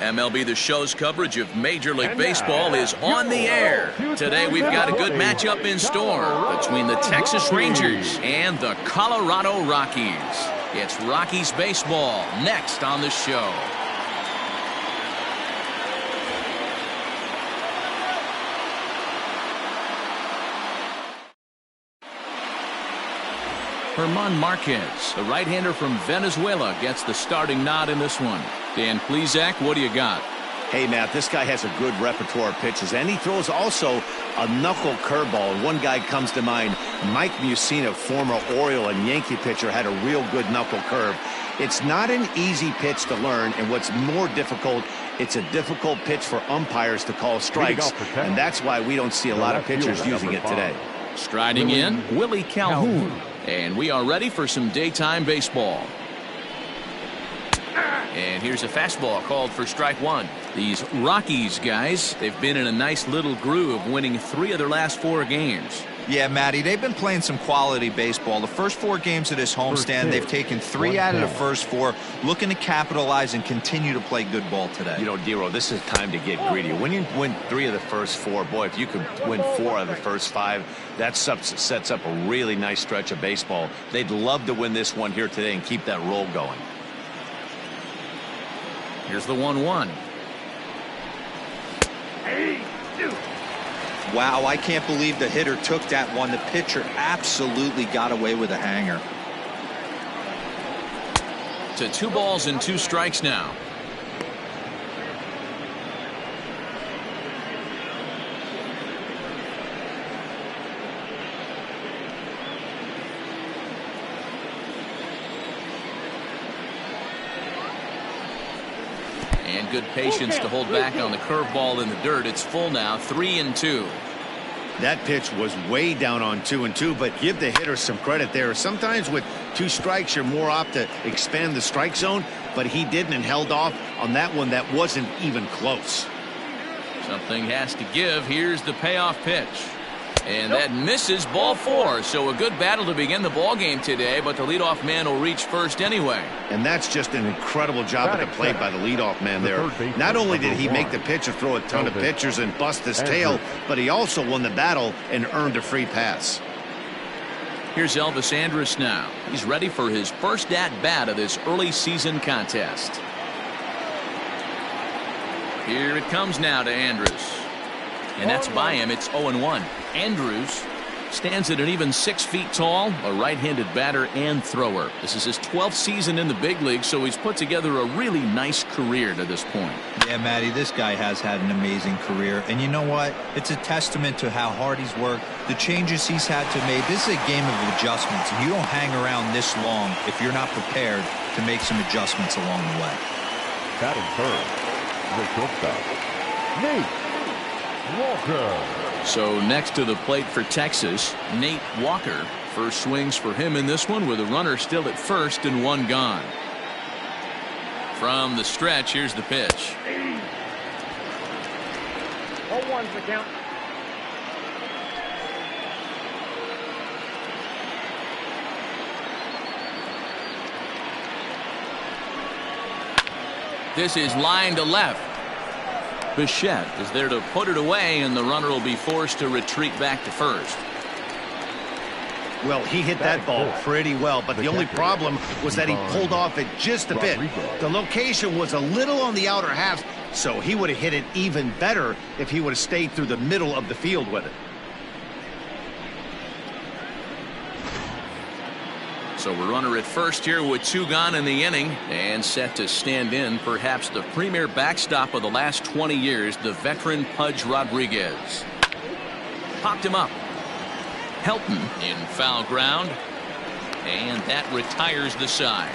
MLB The Show's coverage of Major League Baseball is on the air. Today we've got a good matchup in store between the Texas Rangers and the Colorado Rockies. It's Rockies baseball next on the show. German Marquez, the right-hander from Venezuela, gets the starting nod in this one. Dan Plesac, what do you got? Hey, Matt, this guy has a good repertoire of pitches, and he throws also a knuckle curveball. And one guy comes to mind, Mike Mussina, former Oriole and Yankee pitcher, had a real good knuckle curve. It's not an easy pitch to learn, and what's more difficult, it's a difficult pitch for umpires to call strikes, and that's why we don't see a lot of pitchers using it today. Striding in, Willie Calhoun. And we are ready for some daytime baseball. And here's a fastball called for strike one. These Rockies guys, they've been in a nice little groove, winning 3 of their last 4 games. Yeah, Matty, they've been playing some quality baseball. The first 4 games of this homestand, they've taken 3 out of the first 4, looking to capitalize and continue to play good ball today. You know, Dero, this is time to get greedy. When you win 3 of the first 4, boy, if you could win 4 of the first 5, that sets up a really nice stretch of baseball. They'd love to win this one here today and keep that roll going. Here's the 1-1. Wow, I can't believe the hitter took that one. The pitcher absolutely got away with a hanger. To 2 balls and 2 strikes now. And good patience to hold back on the curveball in the dirt. It's full now, 3-2. That pitch was way down on 2-2, but give the hitter some credit there. Sometimes with 2 strikes, you're more apt to expand the strike zone, but he didn't and held off on that one that wasn't even close. Something has to give. Here's the payoff pitch. And that misses, ball 4. So a good battle to begin the ball game today, but the leadoff man will reach first anyway. And that's just an incredible job at the plate by the leadoff man there. Not only did he make the pitcher throw a ton of pitchers and bust his tail, but he also won the battle and earned a free pass. Here's Elvis Andrus now. He's ready for his first at-bat of this early season contest. Here it comes now to Andrus. And that's by him. It's 0-1. Andrus stands at an even 6 feet tall, a right-handed batter and thrower. This is his 12th season in the big league, so he's put together a really nice career to this point. Yeah, Matty, this guy has had an amazing career. And you know what? It's a testament to how hard he's worked, the changes he's had to make. This is a game of adjustments, and you don't hang around this long if you're not prepared to make some adjustments along the way. Batting third, the shortstop, Nate Walker. So next to the plate for Texas, Nate Walker. First swings for him in this one with a runner still at first and 1 gone. From the stretch, here's the pitch. 0-1's the count. This is line to left. Bichette is there to put it away, and the runner will be forced to retreat back to first. Well, he hit that ball pretty well, but the only problem was that he pulled off it just a bit. The location was a little on the outer half, so he would have hit it even better if he would have stayed through the middle of the field with it. So we're runner at first here with 2 gone in the inning, and set to stand in perhaps the premier backstop of the last 20 years, the veteran Pudge Rodriguez. Popped him up. Helton in foul ground, and that retires the side.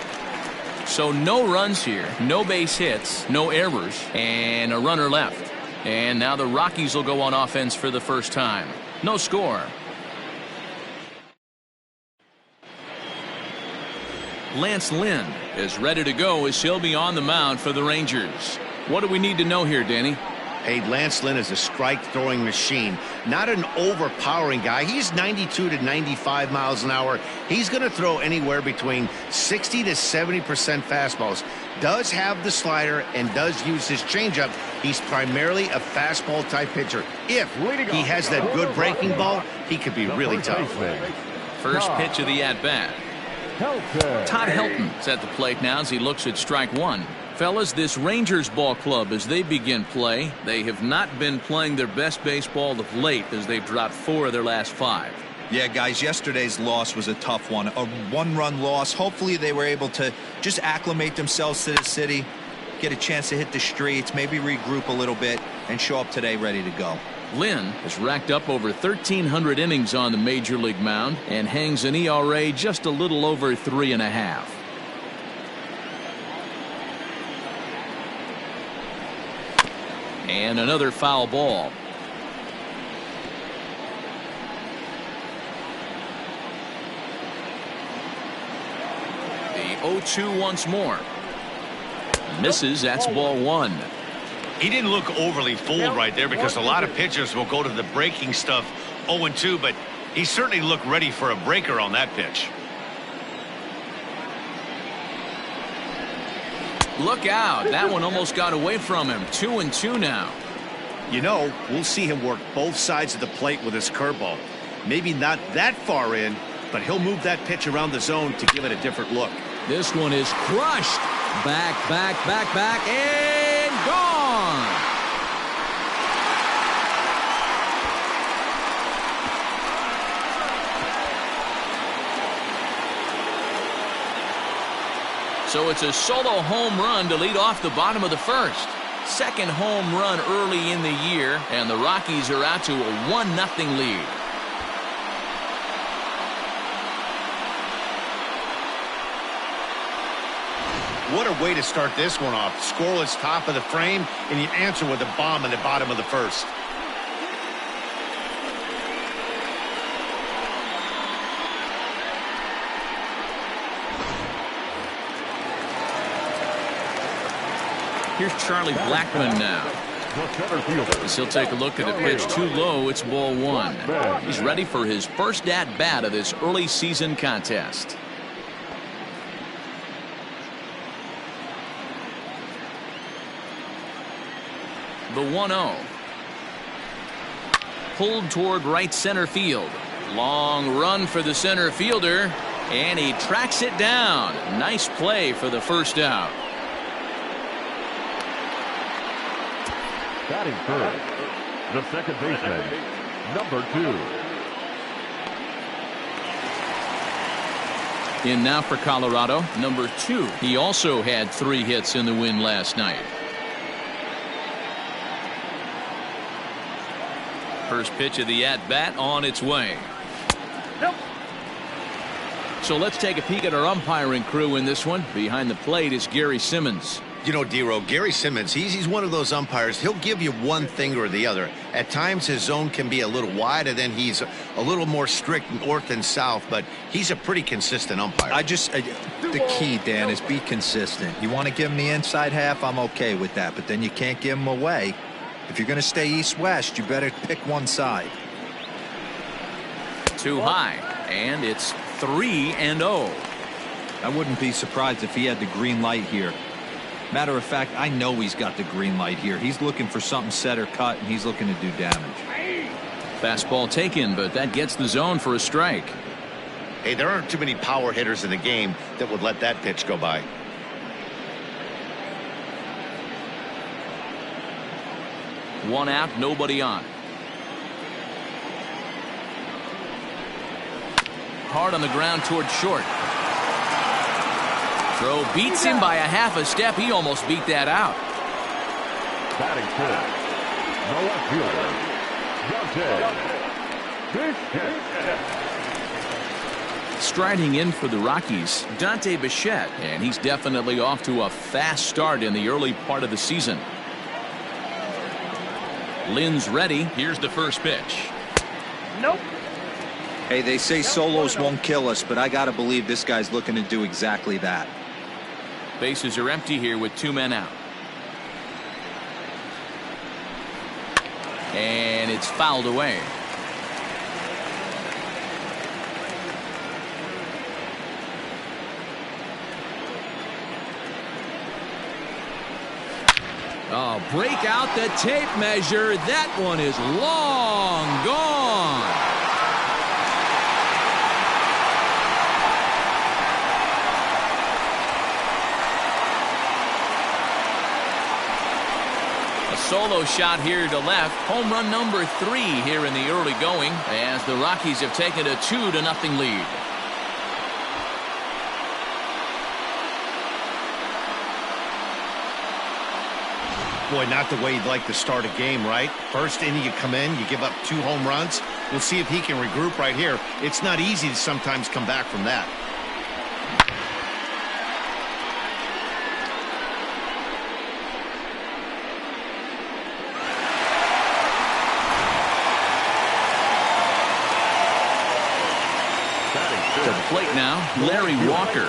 So no runs here, no base hits, no errors, and a runner left. And now the Rockies will go on offense for the first time. No score. Lance Lynn is ready to go as he'll be on the mound for the Rangers. What do we need to know here, Danny? Hey, Lance Lynn is a strike-throwing machine, not an overpowering guy. He's 92 to 95 miles an hour. He's going to throw anywhere between 60 to 70% fastballs. Does have the slider and does use his changeup. He's primarily a fastball-type pitcher. If he has that good breaking ball, he could be really tough. First pitch of the at-bat. Todd Helton's at the plate now as he looks at strike one. Fellas, this Rangers ball club, as they begin play, they have not been playing their best baseball of late as they've dropped 4 of their last 5. Yeah, guys, yesterday's loss was a tough one. A one-run loss. Hopefully they were able to just acclimate themselves to the city, get a chance to hit the streets, maybe regroup a little bit, and show up today ready to go. Lynn has racked up over 1,300 innings on the major league mound and hangs an ERA just a little over 3.5. And another foul ball. The 0-2 once more. Misses. That's ball 1. He didn't look overly fooled right there because a lot of pitchers will go to the breaking stuff 0-2, but he certainly looked ready for a breaker on that pitch. Look out. That one almost got away from him. 2-2 now. You know, we'll see him work both sides of the plate with his curveball. Maybe not that far in, but he'll move that pitch around the zone to give it a different look. This one is crushed. Back, and gone. So it's a solo home run to lead off the bottom of the first. Second home run early in the year, and the Rockies are out to a 1-0 lead. What a way to start this one off. Scoreless top of the frame, and you answer with a bomb in the bottom of the first. Here's Charlie Blackmon now. As he'll take a look at the pitch too low. It's ball 1. He's ready for his first at-bat of this early season contest. The 1-0. Pulled toward right center field. Long run for the center fielder, and he tracks it down. Nice play for the first out. Batting first, the second baseman, number 2. In now for Colorado, number 2. He also had 3 hits in the win last night. First pitch of the at-bat on its way. Nope. So let's take a peek at our umpiring crew in this one. Behind the plate is Gary Simmons. You know, D-Row, Gary Simmons, he's one of those umpires. He'll give you one thing or the other. At times his zone can be a little wide, and then he's a little more strict north and south, but he's a pretty consistent umpire. The key, Dan, is be consistent. You want to give him the inside half, I'm okay with that, but then you can't give him away. If you're going to stay east-west, you better pick one side. Too high, and it's 3-0. I wouldn't be surprised if he had the green light here. Matter of fact, I know he's got the green light here. He's looking for something set or cut, and he's looking to do damage. Fastball taken, but that gets the zone for a strike. Hey, there aren't too many power hitters in the game that would let that pitch go by. One out, nobody on. Hard on the ground toward short. Throw beats him by a half a step. He almost beat that out. Batting fifth, Dante. Striding in for the Rockies, Dante Bichette, and he's definitely off to a fast start in the early part of the season. Lynn's ready. Here's the first pitch. Nope. Hey, they say solos won't kill us, but I got to believe this guy's looking to do exactly that. Bases are empty here with 2 men out. And it's fouled away. Oh, break out the tape measure. That one is long gone. A solo shot here to left. Home run number 3 here in the early going as the Rockies have taken a 2-0 lead. Boy, not the way you'd like to start a game, right? First inning, you come in, you give up 2 home runs. We'll see if he can regroup right here. It's not easy to sometimes come back from that. To the plate now, Larry Walker.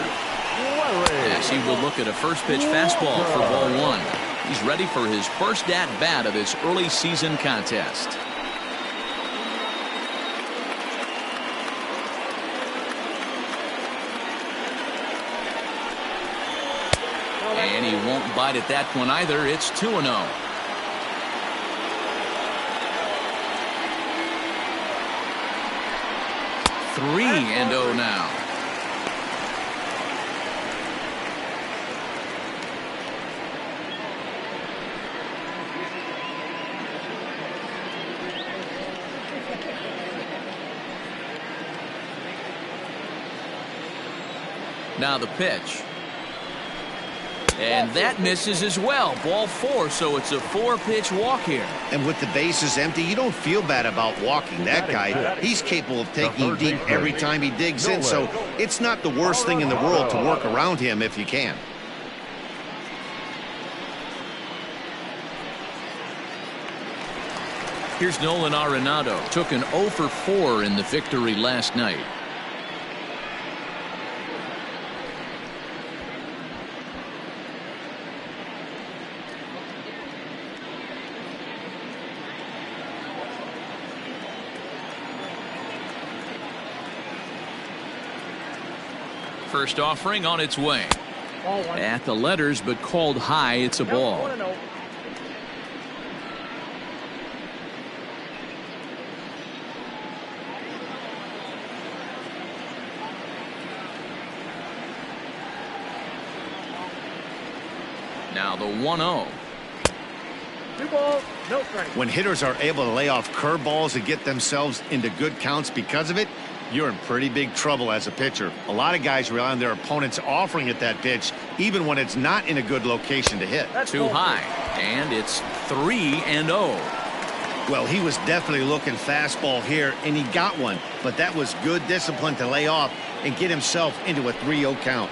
As he will look at a first pitch fastball for ball 1. He's ready for his first at-bat of this early season contest. And he won't bite at that one either. It's 2-0. Three and 0 now. Now the pitch. And that misses as well. Ball 4, so it's a 4-pitch walk here. And with the bases empty, you don't feel bad about walking that guy. He's capable of taking deep every time he digs in, so it's not the worst thing in the world to work around him if you can. Here's Nolan Arenado. Took an 0 for 4 in the victory last night. First offering on its way. At the letters, but called high. It's a ball. Now the 1-0. 2 balls, no strike. When hitters are able to lay off curveballs and get themselves into good counts because of it, you're in pretty big trouble as a pitcher. A lot of guys rely on their opponents offering at that pitch, even when it's not in a good location to hit. That's too high, and it's 3-0. Well, he was definitely looking fastball here, and he got one. But that was good discipline to lay off and get himself into a 3-0 count.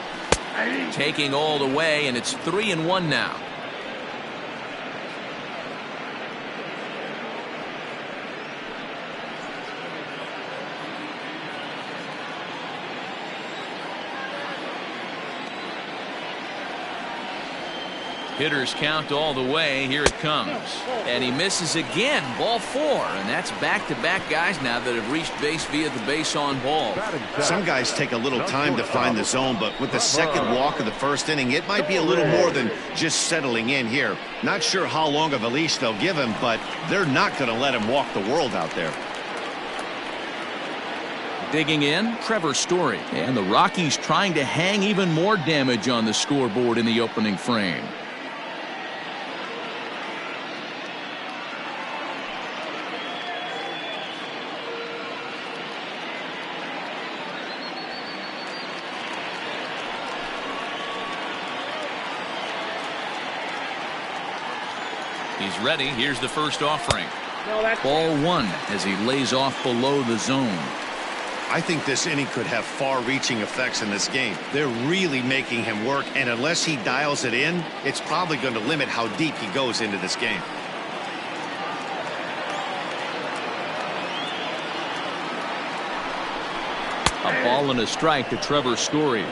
Taking all the way, and it's 3-1 now. Hitters count all the way. Here it comes. And he misses again. Ball 4. And that's back-to-back guys now that have reached base via the base on ball. Some guys take a little time to find the zone, but with the second walk of the first inning, it might be a little more than just settling in here. Not sure how long of a leash they'll give him, but they're not going to let him walk the world out there. Digging in, Trevor Story. And the Rockies trying to hang even more damage on the scoreboard in the opening frame. He's ready. Here's the first offering. Ball 1 as he lays off below the zone. I think this inning could have far-reaching effects in this game. They're really making him work, and unless he dials it in, it's probably going to limit how deep he goes into this game. A ball and a strike to Trevor Story.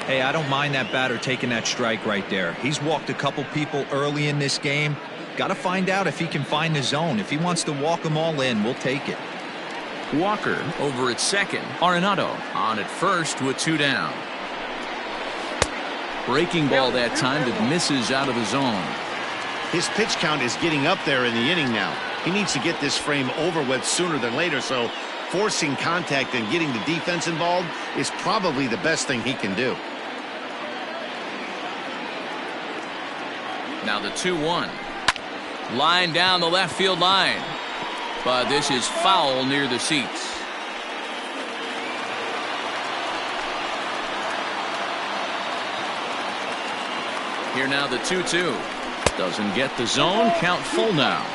Hey, I don't mind that batter taking that strike right there. He's walked a couple people early in this game. Got to find out if he can find the zone. If he wants to walk them all in, we'll take it. Walker over at second. Arenado on at first with 2 down. Breaking ball that time that misses out of the zone. His pitch count is getting up there in the inning now. He needs to get this frame over with sooner than later, so forcing contact and getting the defense involved is probably the best thing he can do. Now the 2-1. Line down the left field line. But this is foul near the seats. Here now the 2-2. Doesn't get the zone. Count full now.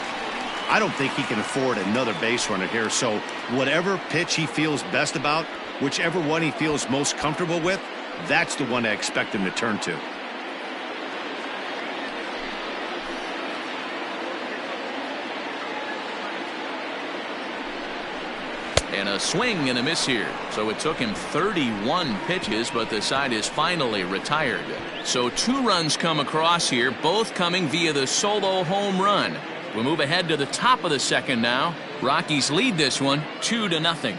I don't think he can afford another base runner here, so whatever pitch he feels best about, whichever one he feels most comfortable with, that's the one I expect him to turn to. And a swing and a miss here. So it took him 31 pitches, but the side is finally retired. So 2 runs come across here, both coming via the solo home run. We move ahead to the top of the second now. Rockies lead this one 2-0.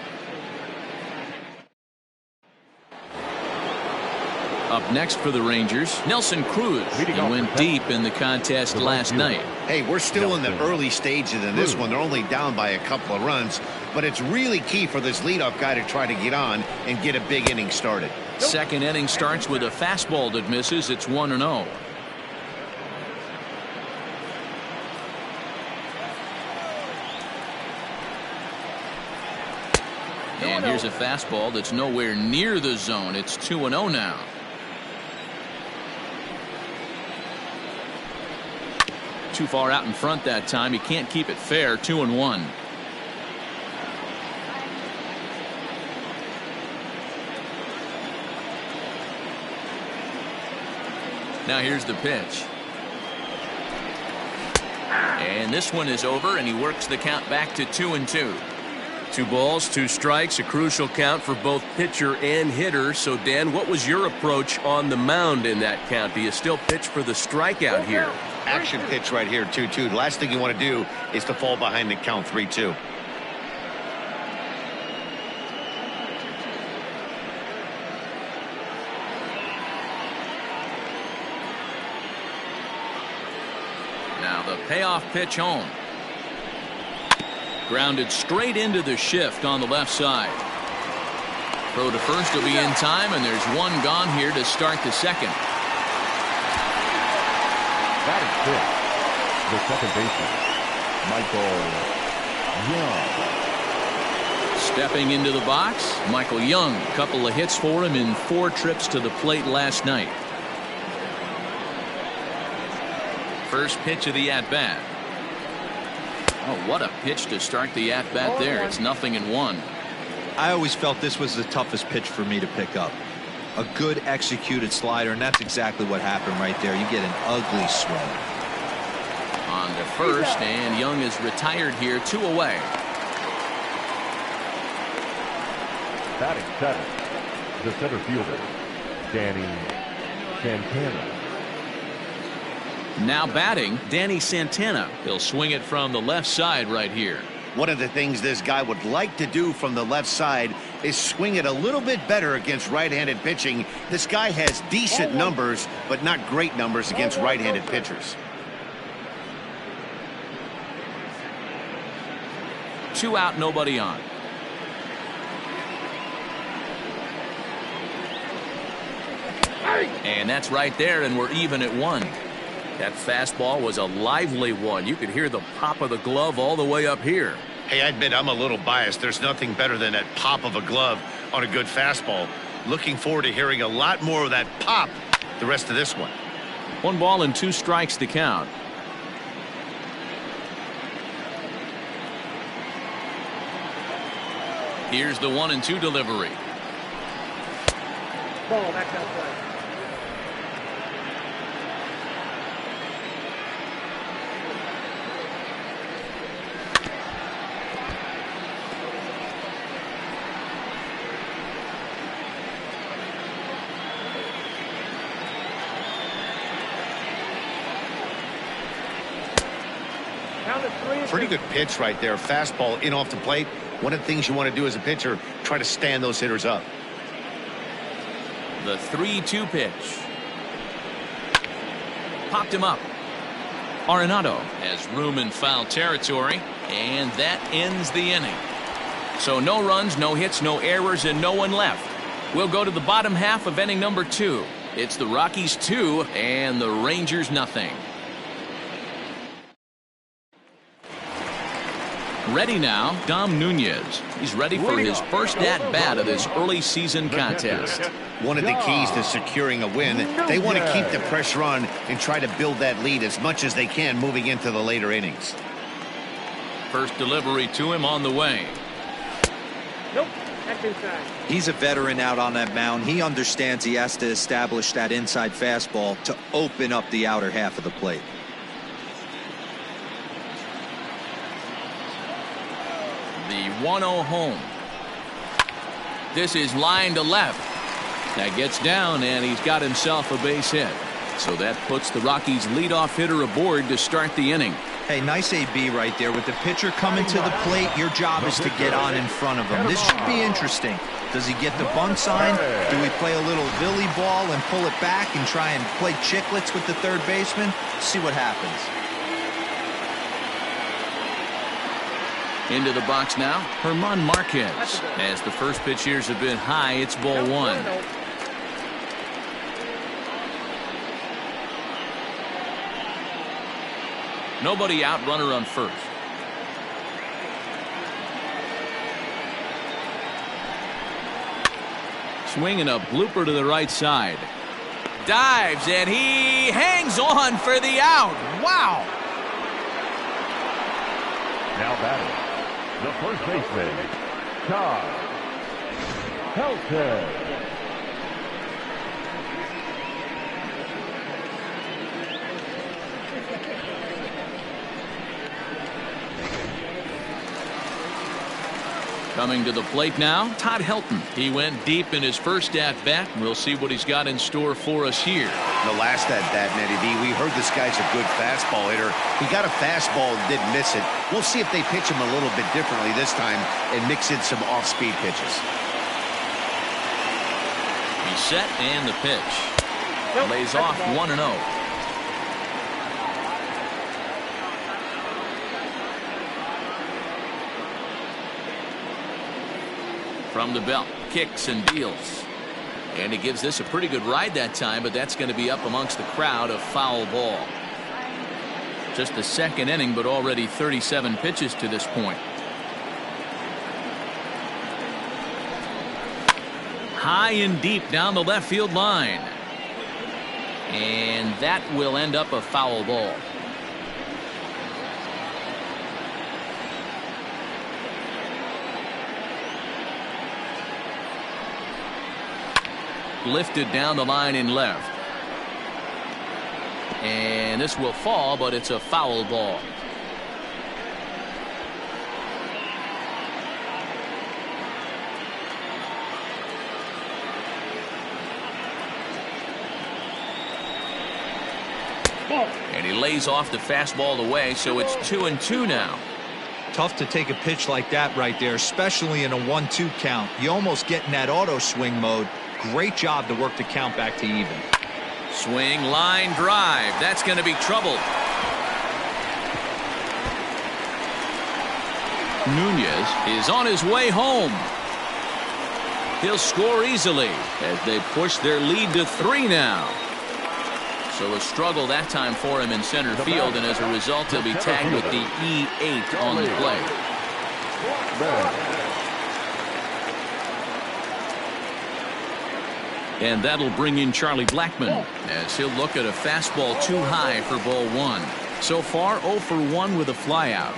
Up next for the Rangers, Nelson Cruz. He went deep in the contest last night. Hey, we're still in the early stages in this one. They're only down by a couple of runs, but it's really key for this leadoff guy to try to get on and get a big inning started. Second inning starts with a fastball that misses. It's 1-0. And here's a fastball that's nowhere near the zone. It's 2-0 now. Too far out in front that time. He can't keep it fair. 2-1. Now here's the pitch. And this one is over, and he works the count back to 2-2. 2 balls, 2 strikes, a crucial count for both pitcher and hitter. So, Dan, what was your approach on the mound in that count? Do you still pitch for the strikeout here? Action pitch right here, 2-2. The last thing you want to do is to fall behind the count 3-2. Now the payoff pitch home. Grounded straight into the shift on the left side. Throw to first will be in time, and there's 1 gone here to start the second. That is the second baseman, Michael Young. Stepping into the box, Michael Young. A couple of hits for him in 4 trips to the plate last night. First pitch of the at-bat. Oh, what a pitch to start the at-bat there. It's 0-1. I always felt this was the toughest pitch for me to pick up. A good executed slider, and that's exactly what happened right there. You get an ugly swing. On to first, and Young is retired here, 2 away. Batting 7th, the center fielder, Danny Santana. Now batting, Danny Santana. He'll swing it from the left side right here. One of the things this guy would like to do from the left side is swing it a little bit better against right-handed pitching. This guy has decent numbers, but not great numbers against right-handed pitchers. 2 out, nobody on. And that's right there, and we're even at 1. That fastball was a lively one. You could hear the pop of the glove all the way up here. Hey, I admit I'm a little biased. There's nothing better than that pop of a glove on a good fastball. Looking forward to hearing a lot more of that pop the rest of this one. 1 ball and 2 strikes to count. Here's the 1-2 delivery. Ball, back outside. Pretty good pitch right there. Fastball in off the plate. One of the things you want to do as a pitcher, try to stand those hitters up. The 3-2 pitch. Popped him up. Arenado has room in foul territory, and that ends the inning. So no runs, no hits, no errors, and no one left. We'll go to the bottom half of inning number 2. It's the Rockies 2 and the Rangers nothing. Ready now, Dom Nunez. He's ready for his first at-bat of this early season contest. One of the keys to securing a win, they want to keep the pressure on and try to build that lead as much as they can moving into the later innings. First delivery to him on the way. Nope, that's inside. He's a veteran out on that mound. He understands he has to establish that inside fastball to open up the outer half of the plate. The 1-0 home. This is line to left. That gets down, and he's got himself a base hit. So that puts the Rockies' leadoff hitter aboard to start the inning. Hey, nice AB right there. With the pitcher coming to the plate, your job is to get on in front of him. This should be interesting. Does he get the bunt sign? Do we play a little Billy ball and pull it back and try and play chicklets with the third baseman? See what happens. Into the box now, German Marquez. As the first pitch years have been high, it's ball 1. Nobody out, runner on first. Swinging a blooper to the right side. Dives, and he hangs on for the out. Wow. Now batting, the first baseman, Todd Helton. Coming to the plate now, Todd Helton. He went deep in his first at-bat. We'll see what he's got in store for us here. The last at-bat, Nettie B, we heard this guy's a good fastball hitter. He got a fastball and didn't miss it. We'll see if they pitch him a little bit differently this time and mix in some off-speed pitches. He's set, and the pitch. Lays off 1-0. From the belt, kicks and deals. And he gives this a pretty good ride that time, but that's going to be up amongst the crowd, a foul ball. Just the second inning, but already 37 pitches to this point. High and deep down the left field line. And that will end up a foul ball. Lifted down the line in left. And this will fall, but it's a foul ball. And he lays off the fastball away, so it's 2-2 now. Tough to take a pitch like that right there, especially in a 1-2 count. You almost get in that auto swing mode. Great job to work the count back to even. Swing, line drive. That's going to be trouble. Nunez is on his way home. He'll score easily as they push their lead to 3 now. So a struggle that time for him in center field, and as a result he'll be tagged with the E8 on the play. And that'll bring in Charlie Blackmon as he'll look at a fastball too high for ball 1. So far 0 for 1 with a flyout.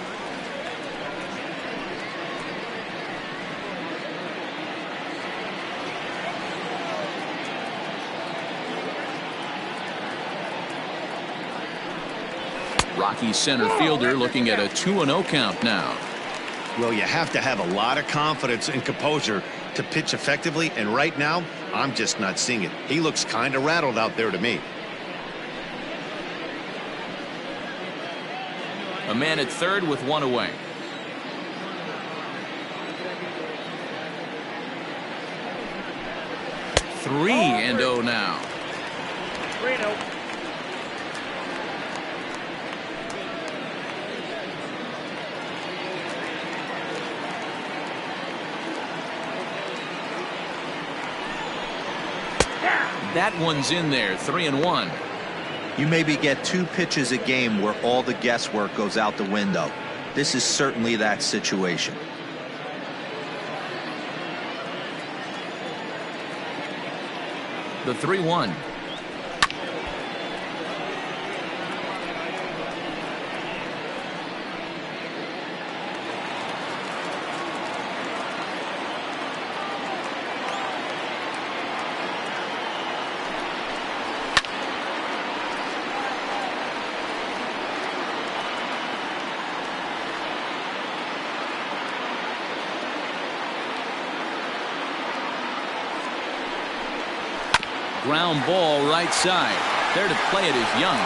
Rockies center fielder looking at a 2-0 count now. Well, you have to have a lot of confidence and composure to pitch effectively, and right now I'm just not seeing it. He looks kind of rattled out there to me. A man at third with one away. 3-0 now. 3-0. That one's in there. 3-1. You maybe get 2 pitches a game where all the guesswork goes out the window. This is certainly that situation. The 3-1. Ground ball right side. There to play it is Young.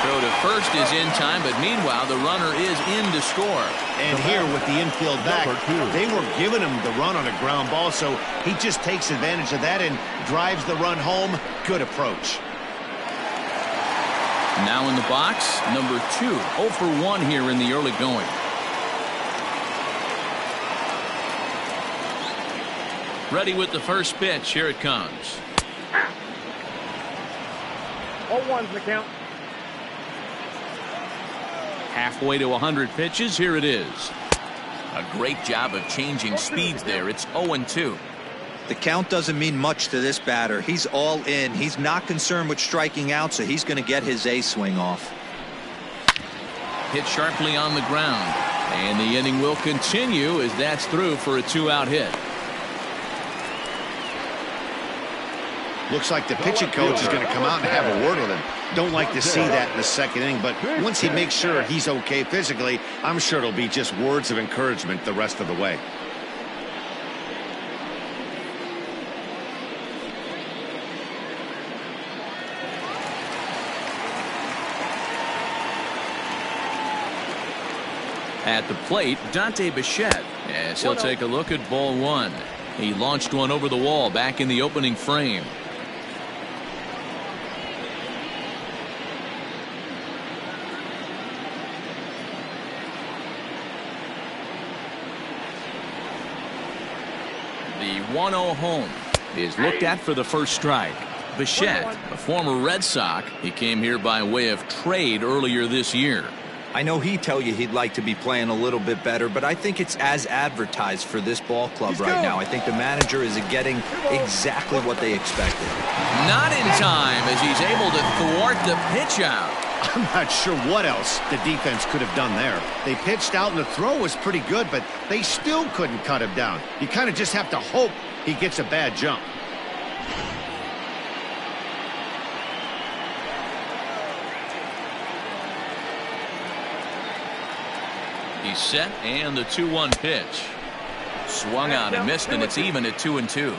Throw to first is in time, but meanwhile the runner is in to score. And here with the infield back, they were giving him the run on a ground ball, so he just takes advantage of that and drives the run home. Good approach. Now in the box, number 2. 0 for 1 here in the early going. Ready with the first pitch. Here it comes. 0-1's the count. Halfway to 100 pitches. Here it is. A great job of changing speeds there. It's 0-2. The count doesn't mean much to this batter. He's all in. He's not concerned with striking out, so he's going to get his A swing off. Hit sharply on the ground. And the inning will continue as that's through for a 2-out hit. Looks like the pitching coach is going to come out and have a word with him. Don't like to see that in the second inning, but once he makes sure he's okay physically, I'm sure it'll be just words of encouragement the rest of the way. At the plate, Dante Bichette, as he'll take a look at ball 1. He launched one over the wall back in the opening frame. The 1-0 home is looked at for the first strike. Bichette, a former Red Sox, he came here by way of trade earlier this year. I know he'd tell you he'd like to be playing a little bit better, but I think it's as advertised for this ball club right now. I think the manager is getting exactly what they expected. Not in time as he's able to thwart the pitch out. I'm not sure what else the defense could have done there. They pitched out and the throw was pretty good, but they still couldn't cut him down. You kind of just have to hope he gets a bad jump. He's set, and the 2-1 pitch. Swung out and missed, and it's even at 2-2.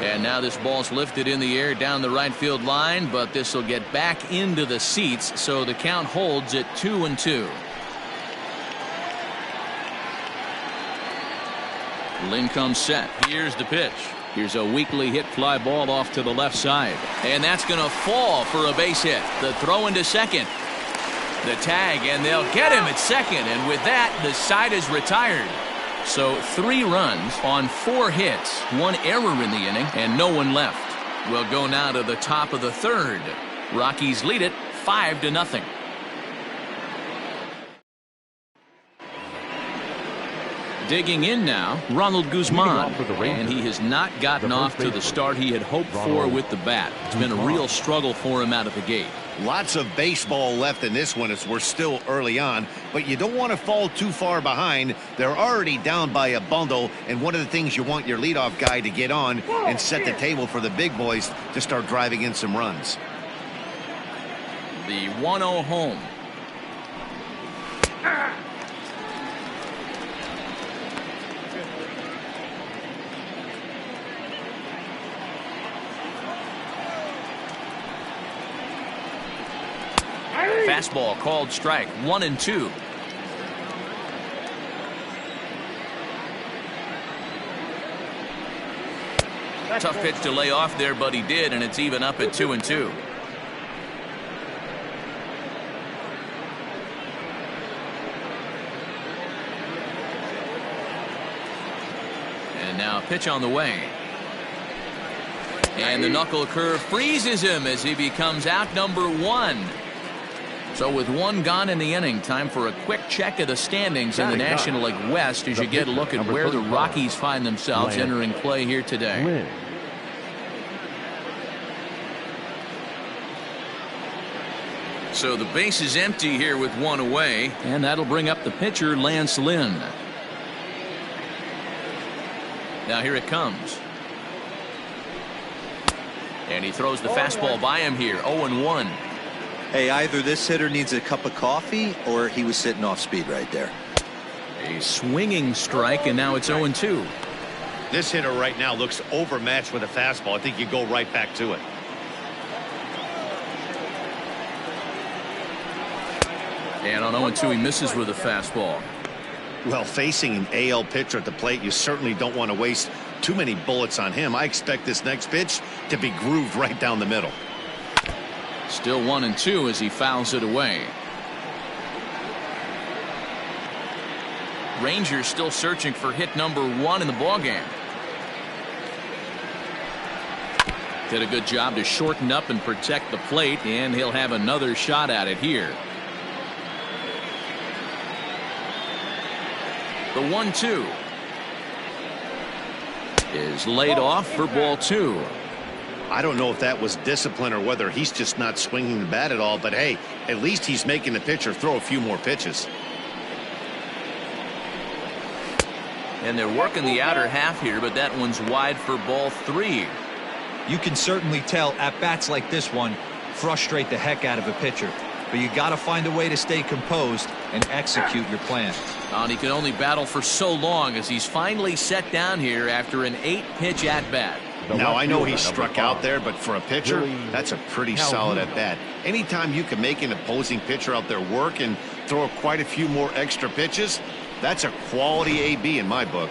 And now this ball's lifted in the air down the right field line, but this will get back into the seats, so the count holds at 2-2. Lynn comes set. Here's the pitch. Here's a weakly hit fly ball off to the left side. And that's going to fall for a base hit. The throw into second. The tag, and they'll get him at second. And with that, the side is retired. So 3 runs on 4 hits, 1 error in the inning, and no one left. We'll go now to the top of the 3rd. Rockies lead it 5-0. Digging in now, Ronald Guzman, and he has not gotten off to the start he had hoped for with the bat. It's been a real struggle for him out of the gate. Lots of baseball left in this one as we're still early on, but you don't want to fall too far behind. They're already down by a bundle, and one of the things you want your leadoff guy to get on and set the table for the big boys to start driving in some runs. The 1-0 home. Fastball called strike. 1-2. Tough pitch to lay off there, but he did, and it's even up at 2-2. And now a pitch on the way. And the knuckle curve freezes him as he becomes out number 1. So with 1 gone in the inning, time for a quick check of the standings in the National League West as you get a look at where the Rockies find themselves entering play here today. So the base is empty here with 1 away, and that'll bring up the pitcher, Lance Lynn. Now here it comes. And he throws the fastball by him here. 0-1. Hey, either this hitter needs a cup of coffee or he was sitting off speed right there. A swinging strike, and now it's 0-2. This hitter right now looks overmatched with a fastball. I think you go right back to it. And on 0-2, he misses with a fastball. Well, facing an AL pitcher at the plate, you certainly don't want to waste too many bullets on him. I expect this next pitch to be grooved right down the middle. Still 1-2 as he fouls it away. Rangers still searching for hit number 1 in the ballgame. Did a good job to shorten up and protect the plate, and he'll have another shot at it here. The 1-2 is laid off for ball 2. I don't know if that was discipline or whether he's just not swinging the bat at all, but hey, at least he's making the pitcher throw a few more pitches. And they're working the outer half here, but that one's wide for ball 3. You can certainly tell at bats like this one frustrate the heck out of a pitcher, but you got to find a way to stay composed and execute your plan. And he can only battle for so long as he's finally set down here after an 8-pitch at-bat. Now, I know he struck out there, but for a pitcher, that's a pretty solid at-bat. Anytime you can make an opposing pitcher out there work and throw quite a few more extra pitches, that's a quality AB in my book.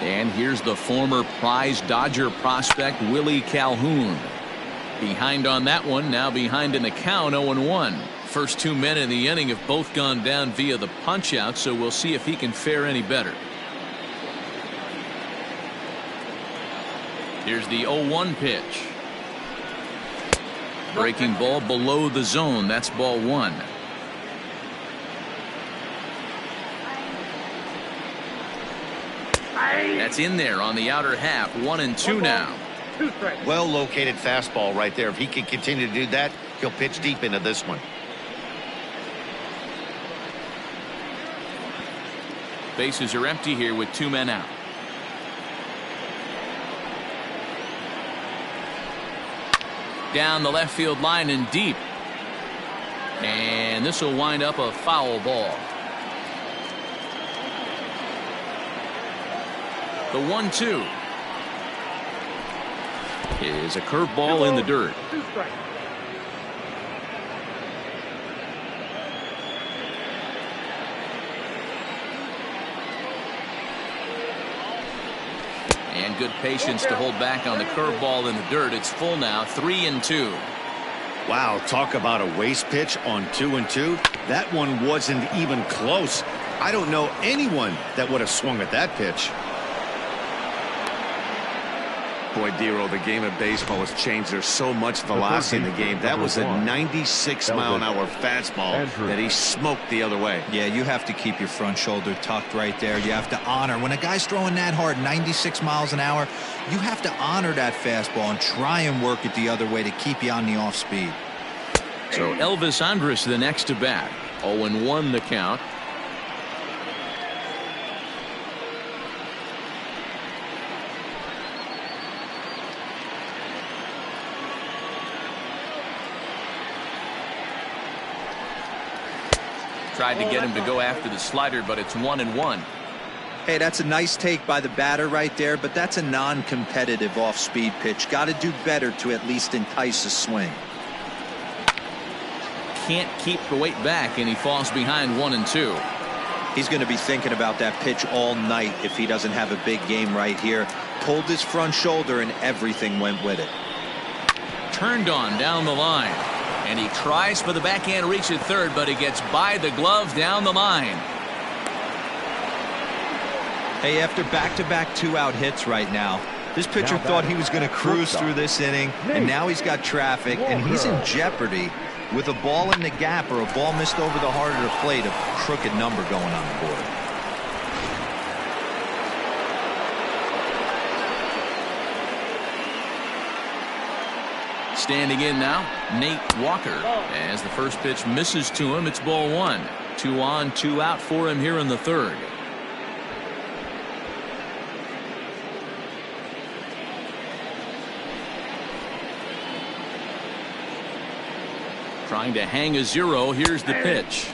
And here's the former prize Dodger prospect, Willie Calhoun. Behind on that one, now behind in the count, 0-1. First 2 men in the inning have both gone down via the punch-out, so we'll see if he can fare any better. Here's the 0-1 pitch. Breaking ball below the zone. That's ball 1. That's in there on the outer half. 1-2 now. Well located fastball right there. If he can continue to do that, he'll pitch deep into this one. Bases are empty here with 2 men out. Down the left field line and deep. And this will wind up a foul ball. The 1-2 is a curveball in the dirt. And good patience to hold back on the curveball in the dirt. It's full now, 3-2. Wow, talk about a waste pitch on 2-2. That one wasn't even close. I don't know anyone that would have swung at that pitch. Boy, Dero, the game of baseball has changed. There's so much velocity in the game. That was a 96-mile-an-hour fastball that he smoked the other way. Yeah, you have to keep your front shoulder tucked right there. You have to honor. When a guy's throwing that hard, 96 miles an hour, you have to honor that fastball and try and work it the other way to keep you on the off speed. So Elvis Andrus the next to bat. 0-1 the count. Tried to get him to go after the slider, but it's 1-1. Hey, that's a nice take by the batter right there, but that's a non-competitive off-speed pitch. Got to do better to at least entice a swing. can't keep the weight back, and he falls behind 1-2. He's going to be thinking about that pitch all night if he doesn't have a big game right here. Pulled his front shoulder and everything went with it. Turned on down the line, and he tries for the backhand reach at third, but he gets by the glove down the line. Hey, after back-to-back two-out hits right now, this pitcher thought he was going to cruise through this inning, and now he's got traffic, and he's in jeopardy with a ball in the gap or a ball missed over the heart of the plate, a crooked number going on the board. Standing in now, Nate Walker. As the first pitch misses to him, it's ball one. 2 on, 2 out for him here in the third. Trying to hang a 0. Here's the pitch.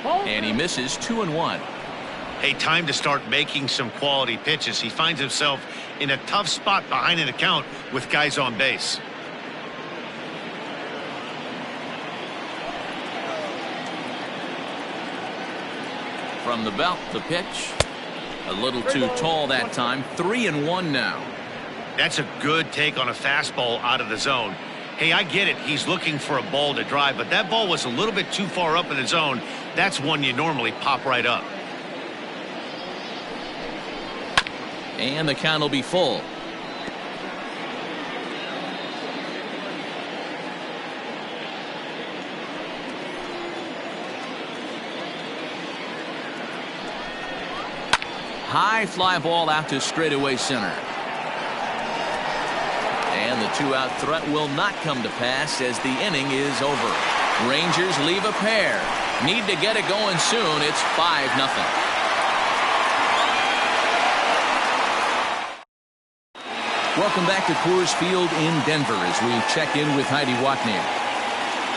And he misses 2-1. Hey, time to start making some quality pitches. He finds himself in a tough spot behind an account with guys on base. From the belt, the pitch. A little too tall that time. 3-1 now. That's a good take on a fastball out of the zone. Hey, I get it. He's looking for a ball to drive, but that ball was a little bit too far up in the zone. That's one you normally pop right up. And the count will be full. High fly ball out to straightaway center. And the 2-out threat will not come to pass as the inning is over. Rangers leave a pair. Need to get it going soon. It's 5-0. Welcome back to Coors Field in Denver as we check in with Heidi Wachner.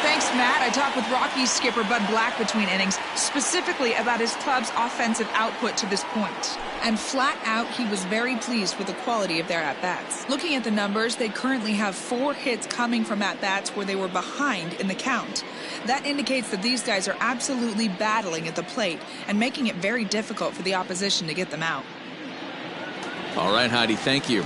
Thanks, Matt. I talked with Rockies skipper Bud Black between innings, specifically about his club's offensive output to this point. And flat out, he was very pleased with the quality of their at-bats. Looking at the numbers, they currently have 4 hits coming from at-bats where they were behind in the count. That indicates that these guys are absolutely battling at the plate and making it very difficult for the opposition to get them out. All right, Heidi, thank you.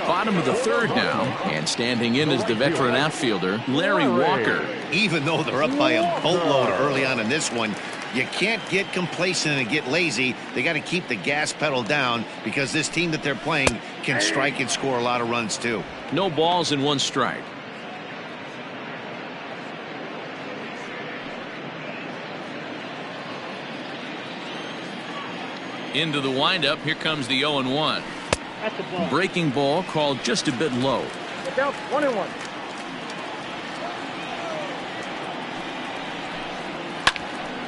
Bottom of the third now, and standing in is the veteran outfielder, Larry Walker. Even though they're up by a boatload early on in this one, you can't get complacent and get lazy. They got to keep the gas pedal down because this team that they're playing can strike and score a lot of runs too. No balls and 1 strike. Into the windup, here comes the 0-1. That's the ball. Breaking ball called just a bit low. Get down, 1-1.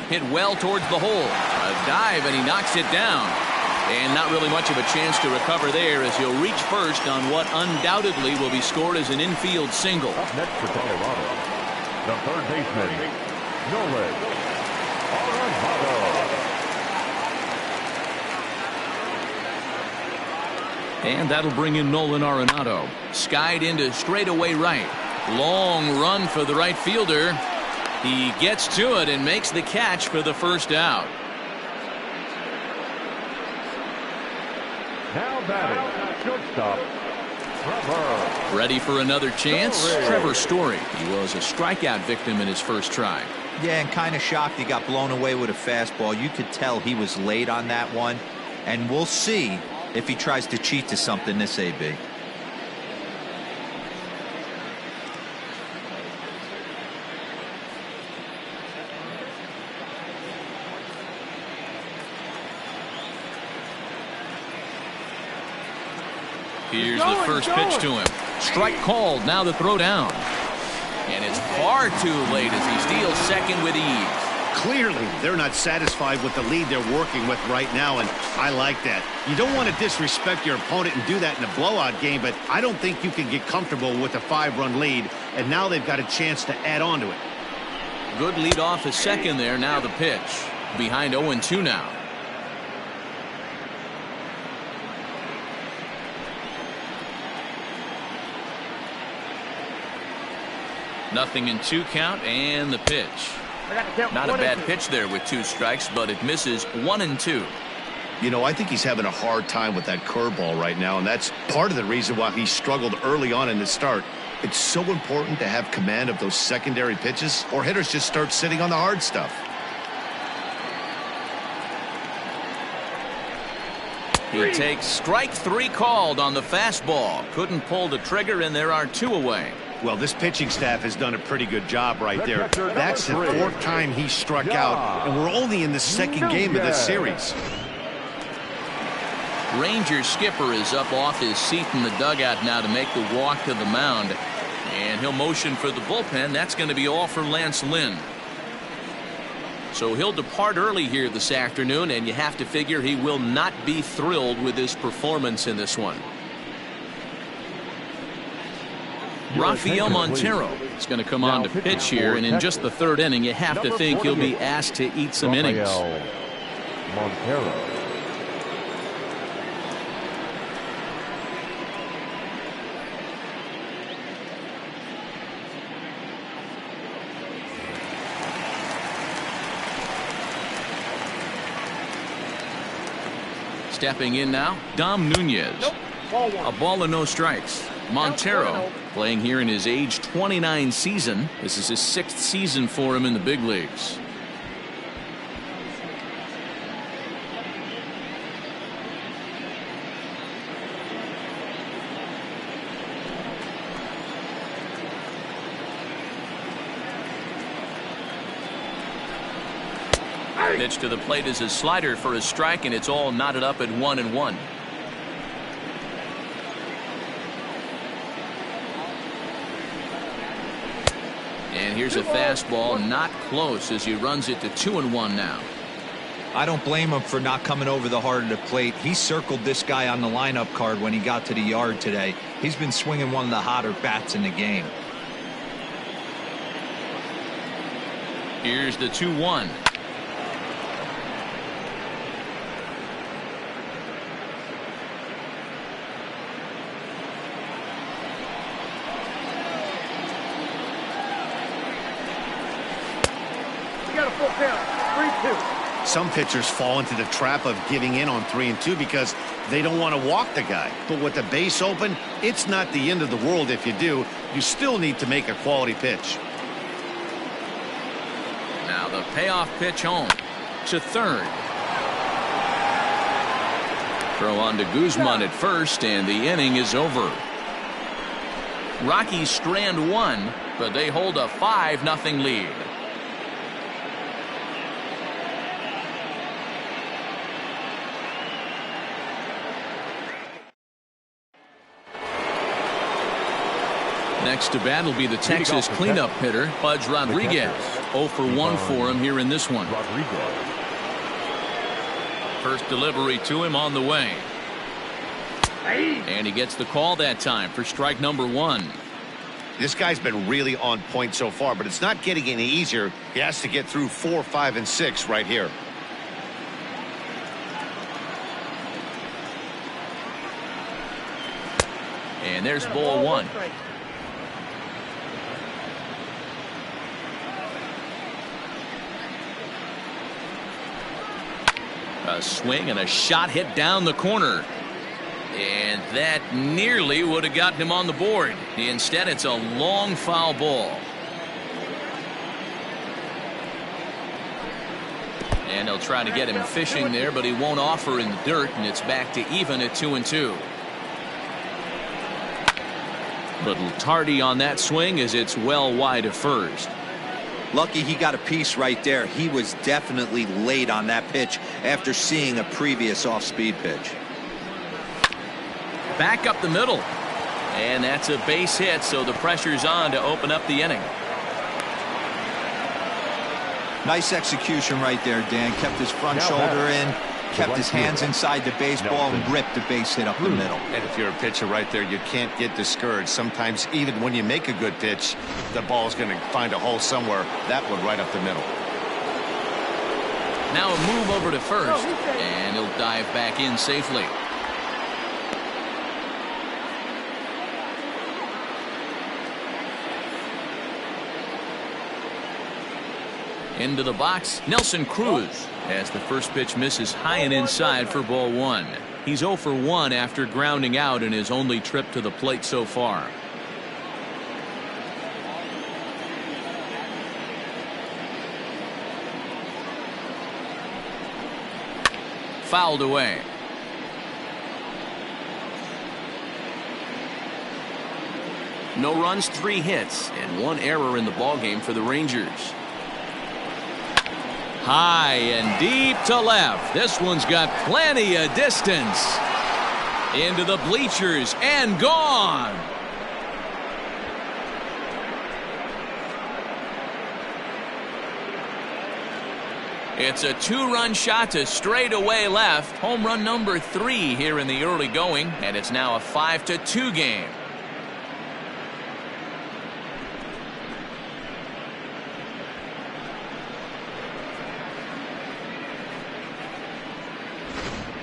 Hit well towards the hole. A dive, and he knocks it down. And not really much of a chance to recover there as he'll reach first on what undoubtedly will be scored as an infield single. Up next for Colorado, the third baseman, Nolan Arenado. And that'll bring in Nolan Arenado. Skied into straightaway right. Long run for the right fielder. He gets to it and makes the catch for the first out. Now batting, shortstop, Trevor. Ready for another chance? Trevor Story. He was a strikeout victim in his first try. Yeah, and kind of shocked he got blown away with a fastball. You could tell he was late on that one. And we'll see if he tries to cheat to something this AB. Here's the first pitch to him. Strike called. Now the throw down. And it's far too late as he steals second with ease. Clearly, they're not satisfied with the lead they're working with right now, and I like that. You don't want to disrespect your opponent and do that in a blowout game, but I don't think you can get comfortable with a 5-run lead, and now they've got a chance to add on to it. Good lead off a second there. Now the pitch. Behind 0-2 now. 0-2 count and the pitch. Not a bad pitch there with 2 strikes, but it misses 1-2. You know, I think he's having a hard time with that curveball right now, and that's part of the reason why he struggled early on in the start. It's so important to have command of those secondary pitches, or hitters just start sitting on the hard stuff. He takes strike 3 called on the fastball. Couldn't pull the trigger, and there are 2 away. Well, this pitching staff has done a pretty good job right there. That's the 4th time he struck out, and we're only in the 2nd game of this series. Ranger skipper is up off his seat in the dugout now to make the walk to the mound. And he'll motion for the bullpen. That's going to be all for Lance Lynn. So he'll depart early here this afternoon, and you have to figure he will not be thrilled with his performance in this one. Rafael Montero is going to come on to pitch here, and in just the 3rd inning, you have to think he'll be asked to eat some innings. Montero. Stepping in now, Dom Nunez. A ball and no strikes. Montero playing here in his age 29 season. This is his 6th season for him in the big leagues. Pitch to the plate is a slider for a strike, and it's all knotted up at 1-1. And here's a fastball, not close, as he runs it to 2-1 now. I don't blame him for not coming over the heart of the plate. He circled this guy on the lineup card when he got to the yard today. He's been swinging one of the hotter bats in the game. Here's the 2-1. Some pitchers fall into the trap of giving in on 3-2 because they don't want to walk the guy. But with the base open, it's not the end of the world if you do. You still need to make a quality pitch. Now the payoff pitch home to 3rd. Throw on to Guzman at first, and the inning is over. Rockies strand 1, but they hold a 5-0 lead. Next to bat will be the Texas cleanup hitter, Pudge Rodriguez. 0 for 1 for him here in this one. First delivery to him on the way. And he gets the call that time for strike number 1. This guy's been really on point so far, but it's not getting any easier. He has to get through 4, 5, and 6 right here. And there's ball 1. A swing and a shot hit down the corner. And that nearly would have gotten him on the board. Instead, it's a long foul ball. And they'll try to get him fishing there, but he won't offer in the dirt, and it's back to even at 2-2. Little tardy on that swing as it's well wide of first. Lucky he got a piece right there. He was definitely late on that pitch after seeing a previous off-speed pitch. Back up the middle. And that's a base hit, so the pressure's on to open up the inning. Nice execution right there, Dan. Kept his front shoulder in, kept his hands inside the baseball, and ripped the base hit up the middle. And if you're a pitcher right there, you can't get discouraged. Sometimes even when you make a good pitch, the ball's going to find a hole somewhere. That one right up the middle. Now a move over to first, and he'll dive back in safely. Into the box, Nelson Cruz, as the first pitch misses high and inside for ball one. He's 0 for 1 after grounding out in his only trip to the plate so far. Fouled away. No runs, 3 hits, and 1 error in the ballgame for the Rangers. High and deep to left. This one's got plenty of distance. Into the bleachers and gone. It's a 2-run shot to straightaway left. Home run number 3 here in the early going, and it's now a 5-2 game.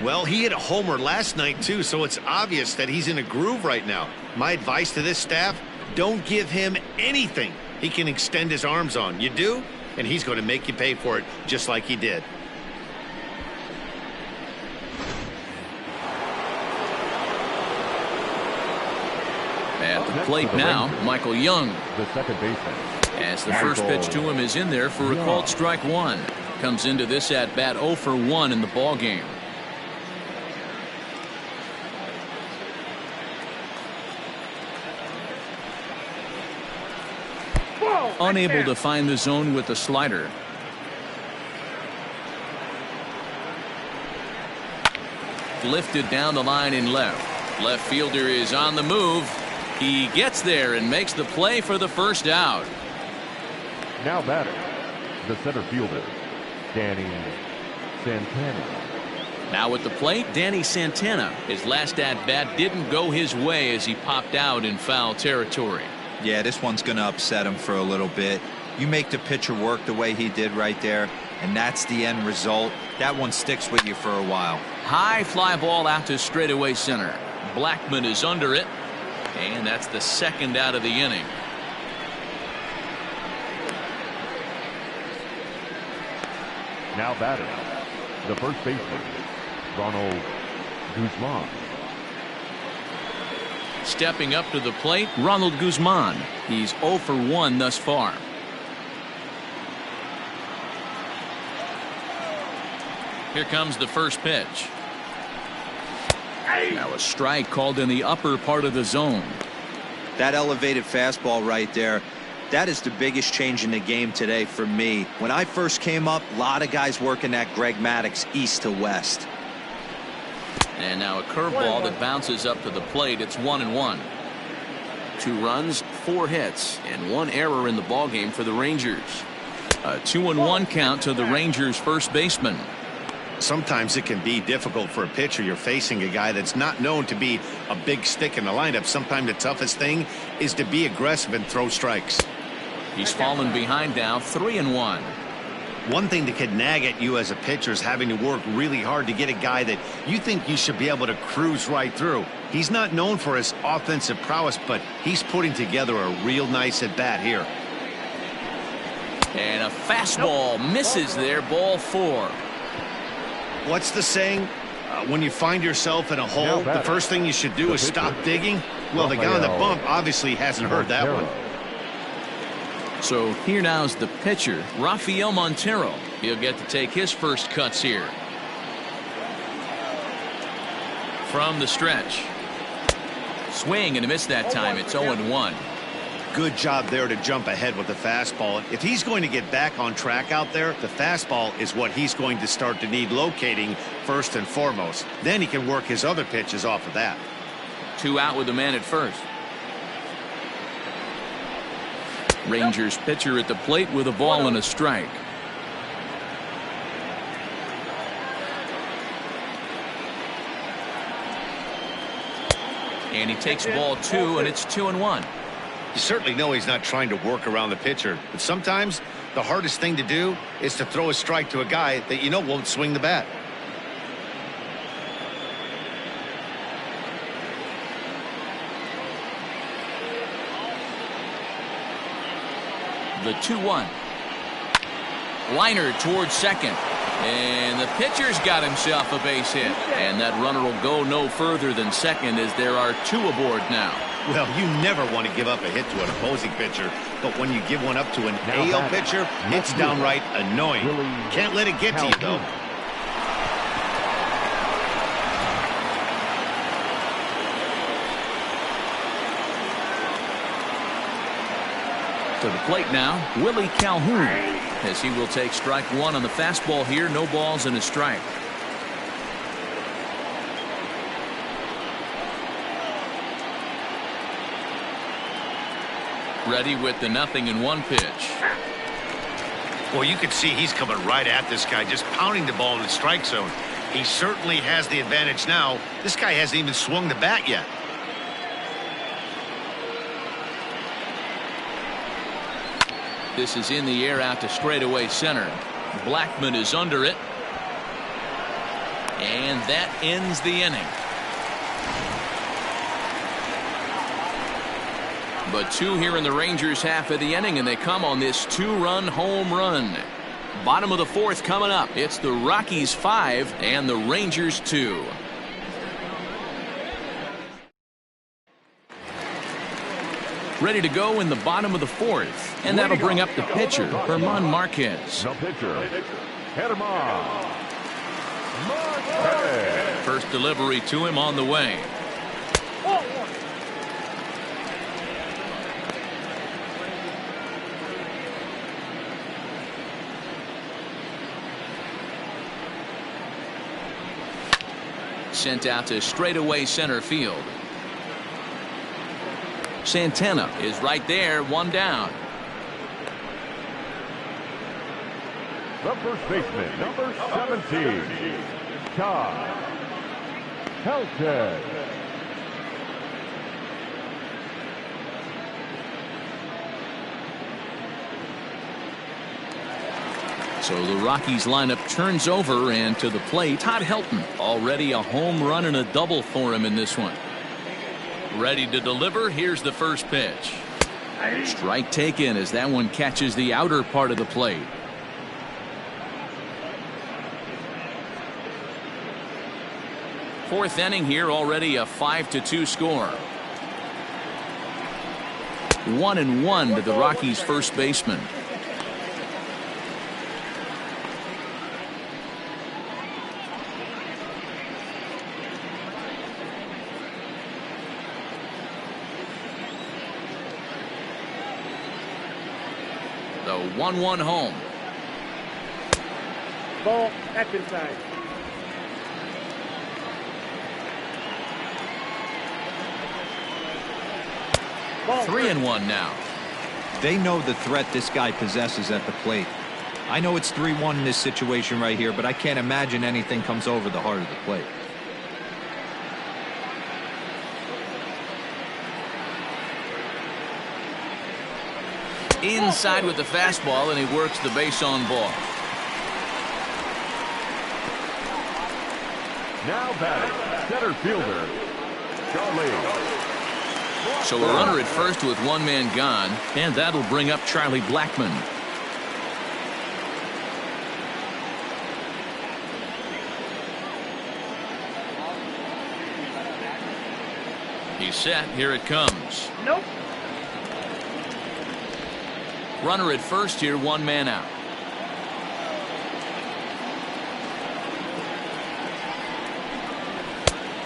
Well, he hit a homer last night, too, so it's obvious that he's in a groove right now. My advice to this staff, don't give him anything he can extend his arms on. You do, and he's going to make you pay for it, just like he did. At the plate now, Michael Young. The second baseman. As the first pitch to him is in there for a called strike 1. Comes into this at bat 0 for 1 in the ball game. Unable to find the zone with the slider. Lifted down the line in left. Left fielder is on the move. He gets there and makes the play for the first out. Now batter, the center fielder, Danny Santana. Now at the plate, Danny Santana. His last at-bat didn't go his way as he popped out in foul territory. Yeah, this one's going to upset him for a little bit. You make the pitcher work the way he did right there, and that's the end result. That one sticks with you for a while. High fly ball out to straightaway center. Blackman is under it, and that's the second out of the inning. Now batter, the first baseman, Ronald Guzman. Stepping up to the plate, Ronald Guzman. He's 0 for 1 thus far. Here comes the first pitch. Now a strike called in the upper part of the zone. That elevated fastball right there, that is the biggest change in the game today for me. When I first came up, a lot of guys working that Greg Maddux east to west. And now a curveball that bounces up to the plate. It's 1-1. 2 runs, 4 hits, and 1 error in the ballgame for the Rangers. A 2-1 count to the Rangers' first baseman. Sometimes it can be difficult for a pitcher. You're facing a guy that's not known to be a big stick in the lineup. Sometimes the toughest thing is to be aggressive and throw strikes. He's fallen behind now, 3-1. One thing that could nag at you as a pitcher is having to work really hard to get a guy that you think you should be able to cruise right through. He's not known for his offensive prowess, but he's putting together a real nice at bat here. And a fastball misses there, ball 4. What's the saying? When you find yourself in a hole, the first thing you should do is stop digging. Well, the guy on the bump obviously hasn't heard that one. So here now's the pitcher, Rafael Montero. He'll get to take his first cuts here. From the stretch. Swing and a miss that time. It's 0-1. Good job there to jump ahead with the fastball. If he's going to get back on track out there, the fastball is what he's going to start to need locating first and foremost. Then he can work his other pitches off of that. 2 out with the man at first. Rangers pitcher at the plate with a ball and a strike. And he takes ball 2, and it's 2-1. You certainly know he's not trying to work around the pitcher, but sometimes the hardest thing to do is to throw a strike to a guy that you know won't swing the bat. The 2-1. Liner towards second. And the pitcher's got himself a base hit. And that runner will go no further than second as there are 2 aboard now. Well, you never want to give up a hit to an opposing pitcher, but when you give one up to an AL pitcher, it's downright annoying. Can't let it get to you, though. To the plate now, Willie Calhoun, as he will take strike 1 on the fastball here. No balls and a strike. Ready with the 0-1 pitch. Well, you can see he's coming right at this guy, just pounding the ball in the strike zone. He certainly has the advantage now. This guy hasn't even swung the bat yet. This is in the air out to straightaway center. Blackman is under it. And that ends the inning. But 2 here in the Rangers half of the inning, and they come on this 2-run home run. Bottom of the 4th coming up. It's the Rockies 5 and the Rangers 2. Ready to go in the bottom of the 4th, and that'll bring up the pitcher, German Marquez. The pitcher, German Marquez. First delivery to him on the way. Sent out to straightaway center field. Santana is right there, 1 down. The first baseman, number 17, Todd Helton. So the Rockies lineup turns over, and to the plate, Todd Helton. Already a home run and a double for him in this one. Ready to deliver. Here's the first pitch. Strike taken as that one catches the outer part of the plate. Fourth inning here, already a 5-2 score. 1-1 to the Rockies' first baseman. The 1-1 home. Ball, that's inside. Ball, 3-1 now. They know the threat this guy possesses at the plate. I know it's 3-1 in this situation right here, but I can't imagine anything comes over the heart of the plate. Inside with the fastball, and he works the base on ball. Now batting, center fielder, Charlie. So a runner at first with 1 man gone, and that'll bring up Charlie Blackman. He's set. Here it comes. Nope. Runner at first here, 1 man out.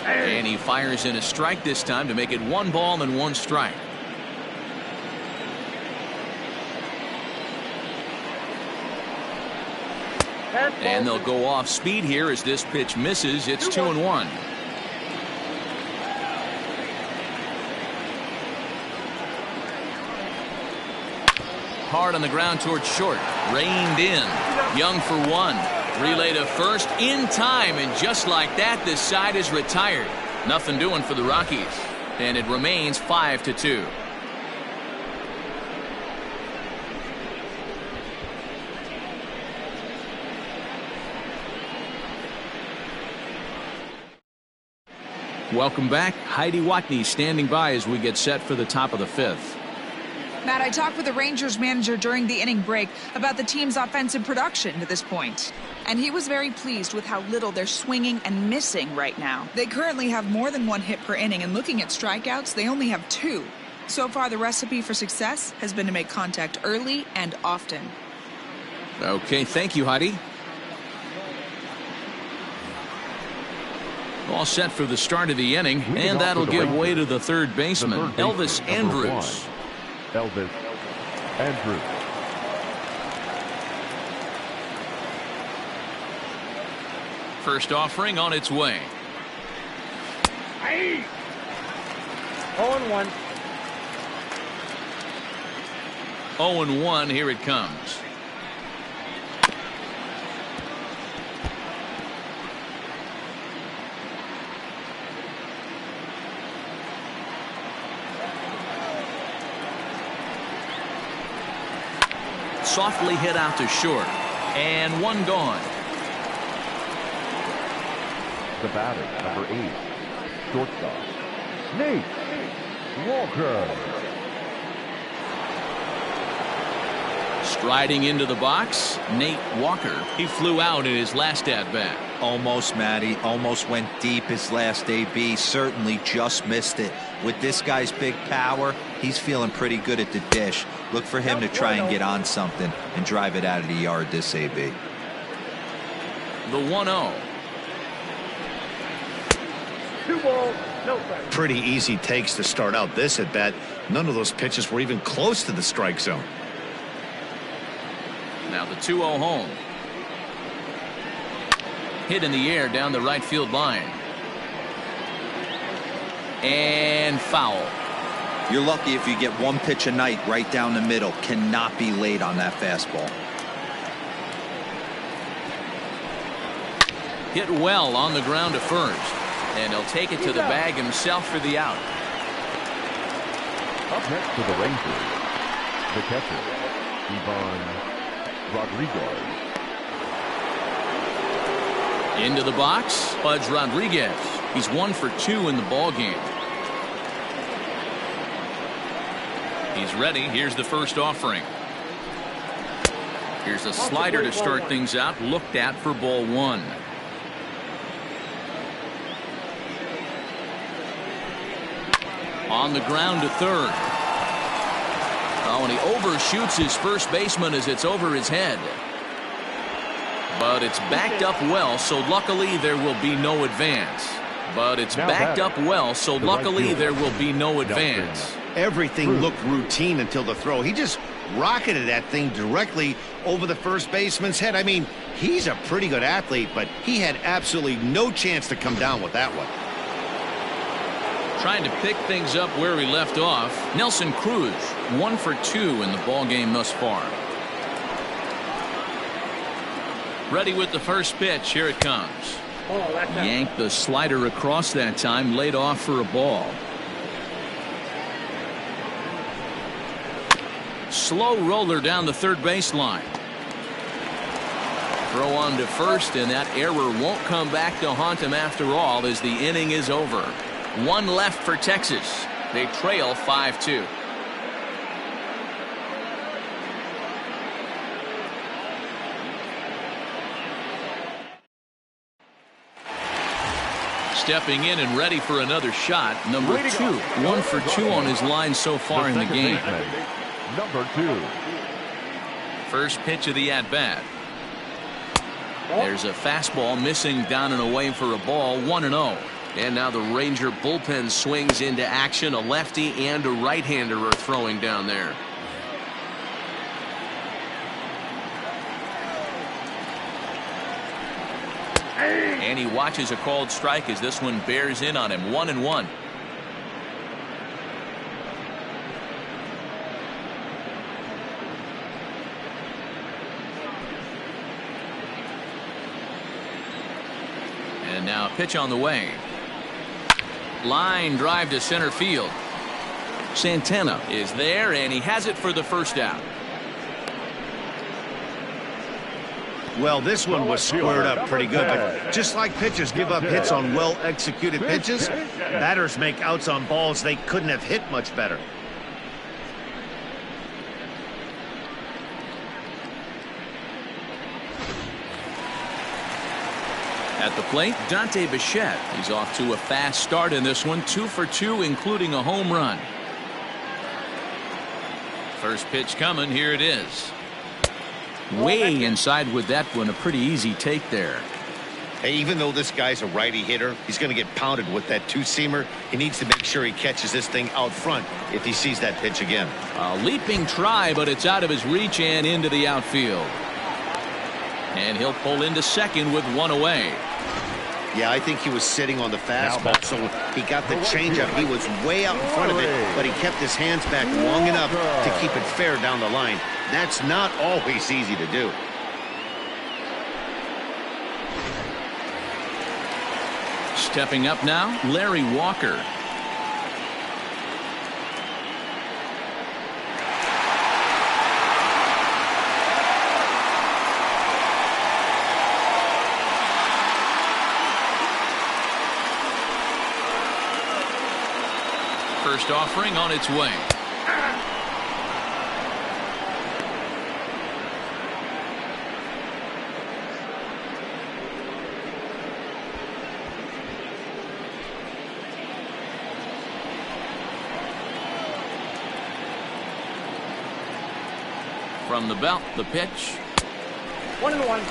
And he fires in a strike this time to make it 1 ball and 1 strike. And they'll go off speed here as this pitch misses. It's 2-1. Hard on the ground towards short. Reined in. Young for 1. Relay to first in time, and just like that, this side is retired. Nothing doing for the Rockies, and it remains 5-2. Welcome back. Heidi Watney standing by as we get set for the top of the 5th. Matt, I talked with the Rangers manager during the inning break about the team's offensive production to this point. And he was very pleased with how little they're swinging and missing right now. They currently have more than 1 hit per inning, and looking at strikeouts, they only have 2. So far, the recipe for success has been to make contact early and often. Okay, thank you, Heidi. All set for the start of the inning, and that'll give way to the third baseman, Elvis Andrus. Elvis Andrus. First offering on its way. 0-1. 0-1, here it comes. Softly hit out to short, and 1 gone. The batter, number 8, shortstop, Nate Walker. Striding into the box, Nate Walker. He flew out in his last at-bat. Almost, Matty. Almost went deep his last AB. Certainly just missed it. With this guy's big power, he's feeling pretty good at the dish. Look for him to try and get on something and drive it out of the yard this AB. The 1-0. 2 balls, no strikes. Pretty easy takes to start out this at bat. None of those pitches were even close to the strike zone. Now the 2-0 home. Hit in the air down the right field line. And foul. You're lucky if you get 1 pitch a night right down the middle. Cannot be late on that fastball. Hit well on the ground to first. And he'll take it to the bag himself for the out. Up next for the Rangers, the catcher, Ivan Rodriguez. Into the box, Pudge Rodriguez. He's 1 for 2 in the ball game. He's ready. Here's the first offering. Here's a slider to start things out. Looked at for ball 1. On the ground to third. Oh, and he overshoots his first baseman as it's over his head. But it's backed up well, so luckily there will be no advance. Everything looked routine until the throw. He just rocketed that thing directly over the first baseman's head. I mean, he's a pretty good athlete, but he had absolutely no chance to come down with that one. Trying to pick things up where he left off. Nelson Cruz, 1 for 2 in the ball game thus far. Ready with the first pitch. Here it comes. Yanked the slider across that time. Laid off for a ball. Slow roller down the third baseline. Throw on to first, and that error won't come back to haunt him after all as the inning is over. 1 left for Texas. They trail 5-2. Stepping in and ready for another shot, number 2. 1 for 2 on his line so far in the game. Number 2. First pitch of the at-bat. There's a fastball missing down and away for a ball. 1-0. And now the Ranger bullpen swings into action. A lefty and a right-hander are throwing down there. And he watches a called strike as this one bears in on him. 1-1. And now a pitch on the way. Line drive to center field. Santana is there, and he has it for the first out. Well, this one was squared up pretty good, but just like pitchers give up hits on well-executed pitches, batters make outs on balls they couldn't have hit much better. At the plate, Dante Bichette. He's off to a fast start in this one, 2 for 2, including a home run. First pitch coming. Here it is. Way inside with that one. A pretty easy take there. Hey, even though this guy's a righty hitter, he's going to get pounded with that two-seamer. He needs to make sure he catches this thing out front if he sees that pitch again. A leaping try, but it's out of his reach and into the outfield. And he'll pull into second with one away. Yeah, I think he was sitting on the fastball, so he got the changeup. He was way out in front of it, but he kept his hands back long enough to keep it fair down the line. That's not always easy to do. Stepping up now, Larry Walker. First offering on its way. From the belt, the pitch. 1-1.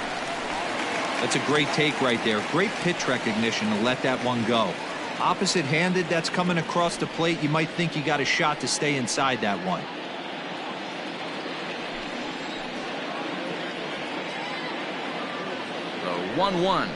That's a great take right there. Great pitch recognition to let that one go. Opposite-handed, that's coming across the plate. You might think you got a shot to stay inside that one. The 1-1.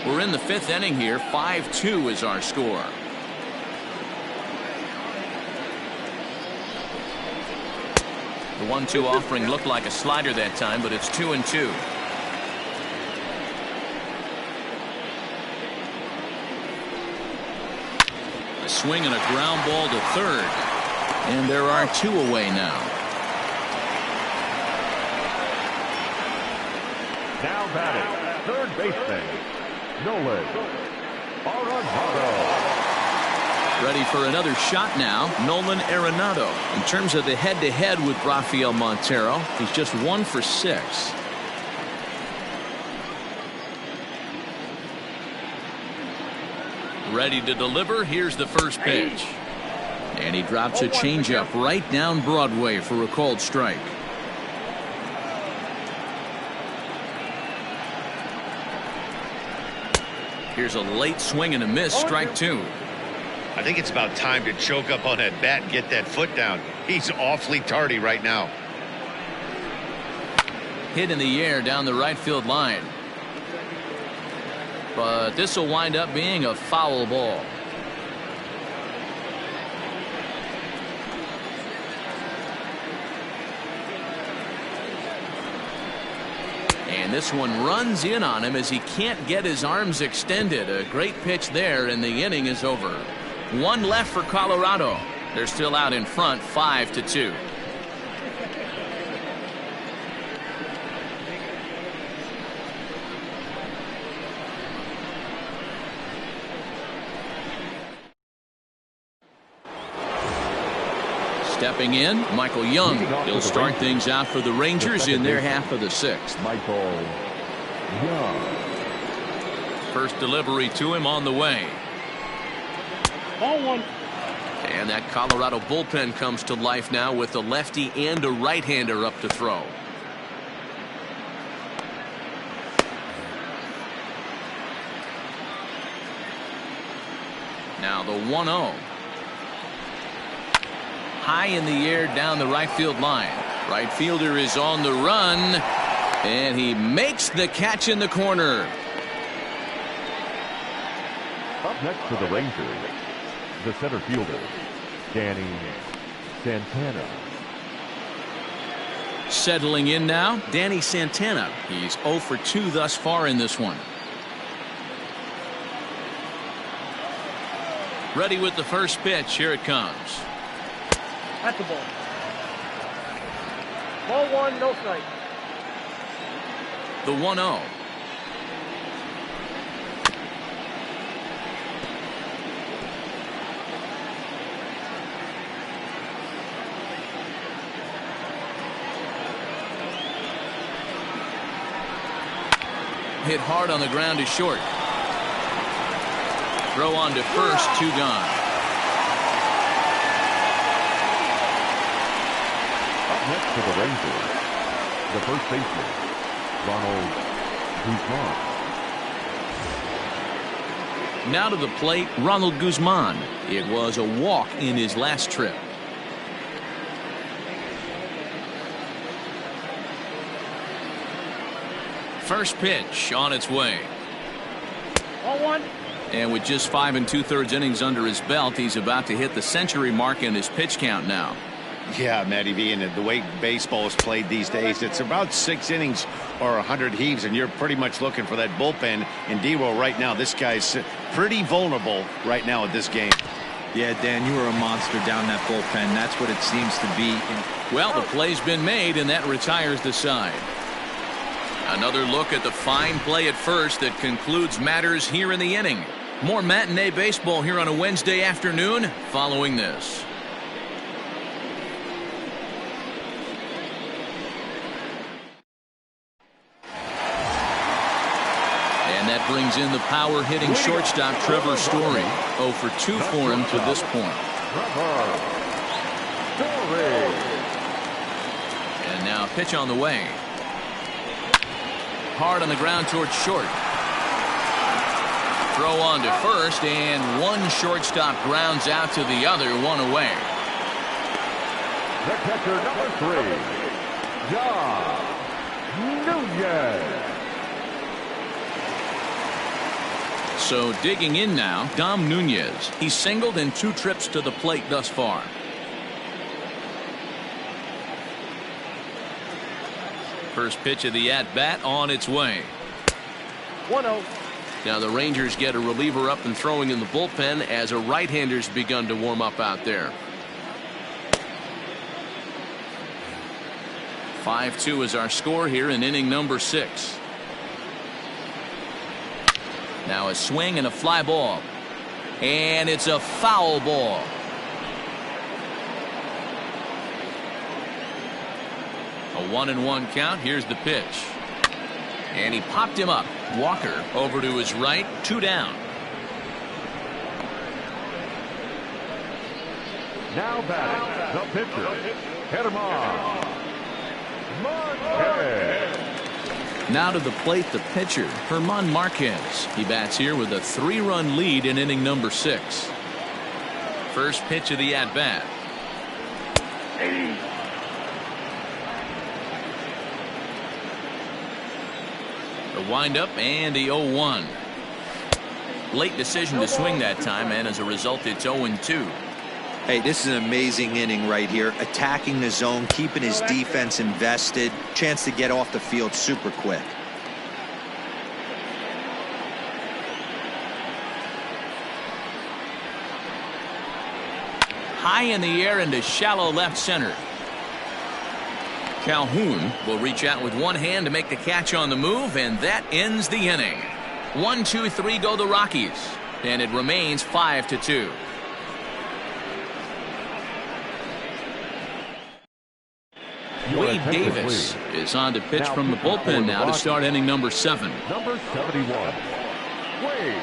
We're in the fifth inning here. 5-2 is our score. The 1-2 offering looked like a slider that time, but it's 2-2. A swing and a ground ball to third. And there are two away now. Now batting, third baseman, Nolan Arenado. Ready for another shot now, Nolan Arenado. In terms of the head-to-head with Rafael Montero, he's just 1 for 6. Ready to deliver. Here's the first pitch. And he drops a changeup right down Broadway for a called strike. Here's a late swing and a miss, strike 2. I think it's about time to choke up on that bat and get that foot down. He's awfully tardy right now. Hit in the air down the right field line. But this will wind up being a foul ball. And this one runs in on him as he can't get his arms extended. A great pitch there, and the inning is over. One left for Colorado. They're still out in front, 5-2. Stepping in, Michael Young. He'll start things out for the Rangers in their half of the sixth. Michael Young. First delivery to him on the way. Ball 1. And that Colorado bullpen comes to life now with a lefty and a right-hander up to throw. Now the 1-0. High in the air down the right field line. Right fielder is on the run, and he makes the catch in the corner. Up next for the Rangers, the center fielder, Danny Santana. Settling in now, Danny Santana. He's 0 for 2 thus far in this one. Ready with the first pitch. Here it comes. At the ball. Ball 1, no strike. The 1-0. hit hard on the ground to short. Throw on to first, 2 gone. Up next for the Rangers, the first baseman, Ronald Guzman. Now to the plate, Ronald Guzman. It was a walk in his last trip. First pitch on its way. 1-1. And with just 5 2/3 innings under his belt, he's about to hit the century mark in his pitch count now. Yeah, Matty V, and the way baseball is played these days, it's about 6 innings or 100 heaves, and you're pretty much looking for that bullpen. And D-Roll right now, this guy's pretty vulnerable right now at this game. Yeah, Dan, you were a monster down that bullpen. That's what it seems to be. Well, the play's been made, and that retires the side. Another look at the fine play at first that concludes matters here in the inning. More matinee baseball here on a Wednesday afternoon following this. And that brings in the power-hitting shortstop Trevor Story. 0 for 2 for him to this point. And now pitch on the way. Hard on the ground towards short. Throw on to first, and one shortstop grounds out to the other, 1 away. The catcher, number 3, John Nunez. So digging in now, Dom Nunez. He's singled in 2 trips to the plate thus far. First pitch of the at-bat on its way. 1-0. Now the Rangers get a reliever up and throwing in the bullpen as a right-hander's begun to warm up out there. 5-2 is our score here in inning number 6. Now a swing and a fly ball. And it's a foul ball. A 1-1 count. Here's the pitch. And he popped him up. Walker over to his right. 2 down. Now batting, the pitcher, Germán Marquez. Now to the plate, the pitcher, Germán Marquez. He bats here with a 3-run lead in inning number 6. First pitch of the at-bat. The windup and the 0-1. Late decision to swing that time, and as a result, it's 0-2. Hey, this is an amazing inning right here. Attacking the zone, keeping his defense invested. Chance to get off the field super quick. High in the air into shallow left center. Calhoun will reach out with one hand to make the catch on the move, and that ends the inning. 1-2-3 go the Rockies, and it remains 5-2. Wade Davis is on to pitch from the bullpen now to start inning number 7. Number 71, Wade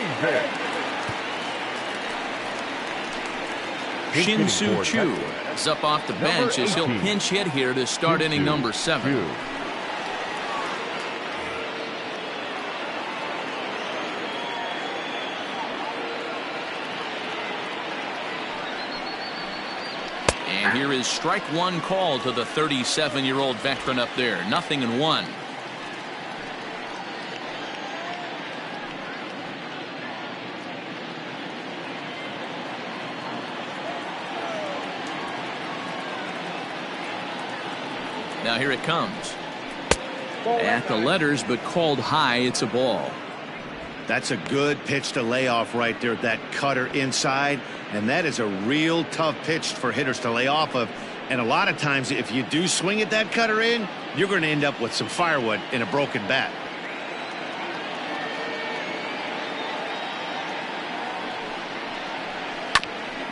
Davis. Shin-Soo Choo is up off the bench as he'll pinch hit here to start inning number 7. And here is strike 1 call to the 37-year-old veteran up there. 0-1. Now here it comes. At the letters, but called high. It's a ball. That's a good pitch to lay off right there. That cutter inside. And that is a real tough pitch for hitters to lay off of. And a lot of times, if you do swing at that cutter in, you're going to end up with some firewood in a broken bat.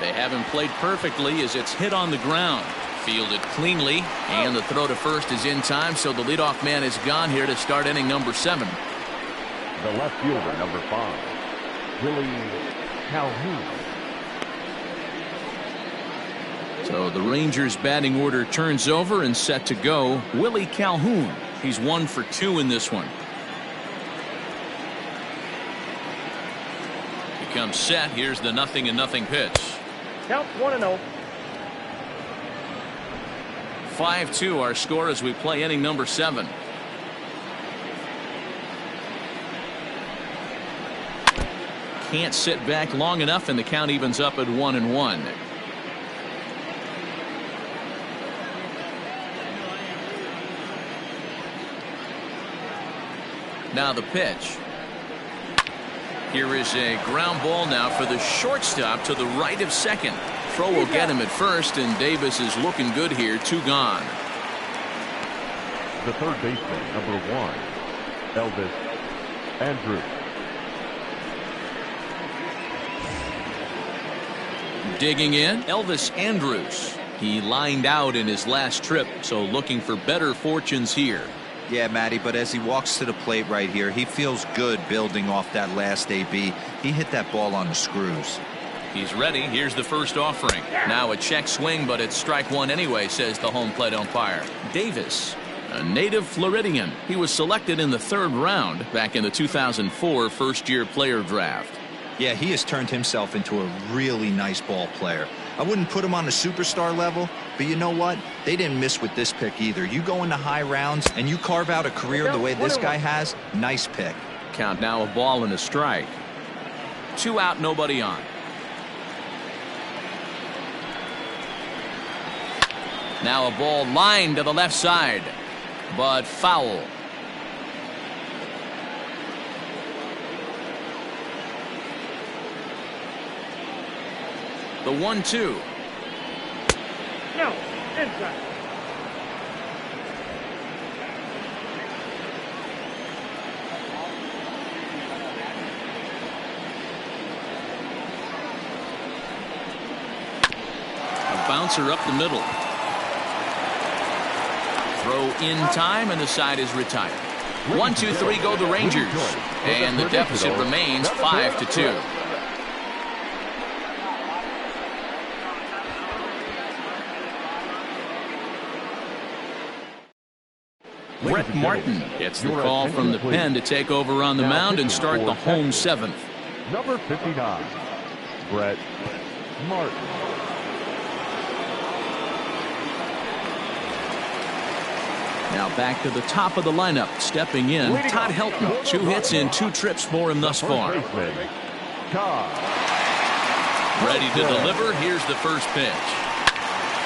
They haven't played perfectly as it's hit on the ground. Fielded cleanly, and the throw to first is in time, so the leadoff man is gone here to start inning number 7. The left fielder, number 5, Willie Calhoun. So the Rangers batting order turns over and set to go. Willie Calhoun. He's 1 for 2 in this one. He comes set. Here's the 0-0 pitch. Count 1-0. 5-2 our score as we play inning number 7. Can't sit back long enough, and the count evens up at 1-1. Now the pitch. Here is a ground ball now for the shortstop to the right of second. Throw will get him at first, and Davis is looking good here. 2 gone. The third baseman, number 1, Elvis Andrews. Digging in, Elvis Andrews. He lined out in his last trip, so looking for better fortunes here. Yeah, Matty, but as he walks to the plate right here, he feels good building off that last AB. He hit that ball on the screws. He's ready. Here's the first offering. Now a check swing, but it's strike 1 anyway, says the home plate umpire. Davis, a native Floridian. He was selected in the 3rd round back in the 2004 first-year player draft. Yeah, he has turned himself into a really nice ball player. I wouldn't put him on the superstar level, but you know what? They didn't miss with this pick either. You go into high rounds and you carve out a career the way this guy has, nice pick. Count now a ball and a strike. 2 out, nobody on. Now a ball lined to the left side, but foul. The 1-2. No, inside. A bouncer up the middle. Throw in time, and the side is retired. 1-2-3 go the Rangers, and the deficit remains 5-2. Brett Martin gets the call from the pen to take over on the mound and start the home 7th. Number 59, Brett Martin. Now back to the top of the lineup, stepping in, Todd Helton. 2 hits in 2 trips for him thus far. Ready to deliver. Here's the first pitch.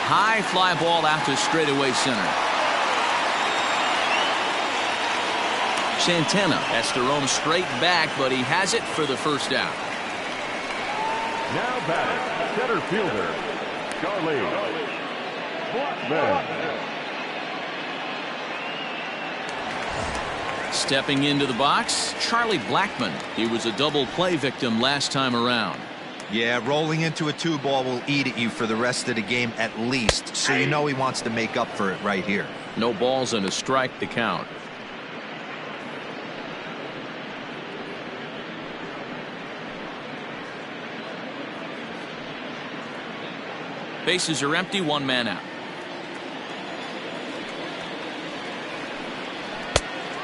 High fly ball out to straightaway center. Santana has to roam straight back, but he has it for the first out. Now batting, center fielder, Charlie Blackman. Stepping into the box, Charlie Blackman. He was a double play victim last time around. Yeah, rolling into a 2-ball will eat at you for the rest of the game at least, so you know he wants to make up for it right here. No balls and a strike to count. Bases are empty, 1 man out.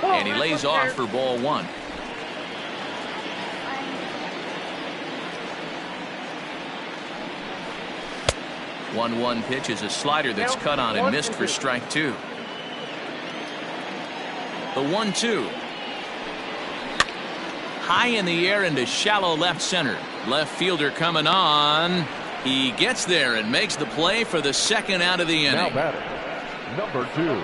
And he lays off for ball 1. The 1-1 pitch is a slider that's cut on and missed for strike 2. The 1-2. High in the air into shallow left center. Left fielder coming on. He gets there and makes the play for the 2nd out of the inning. Now batting, number 2.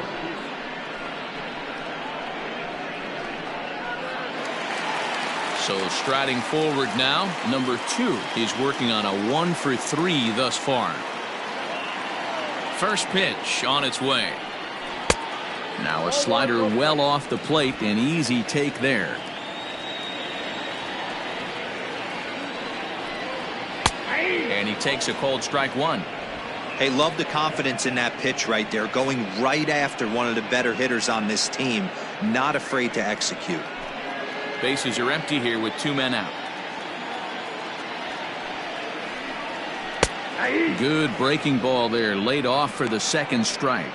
So striding forward now, number 2. He's working on a 1 for 3 thus far. First pitch on its way. Now a slider well off the plate, an easy take there. And he takes a cold strike 1. Hey, love the confidence in that pitch right there, going right after one of the better hitters on this team, not afraid to execute. Bases are empty here with 2 men out. Good breaking ball there, laid off for the second strike.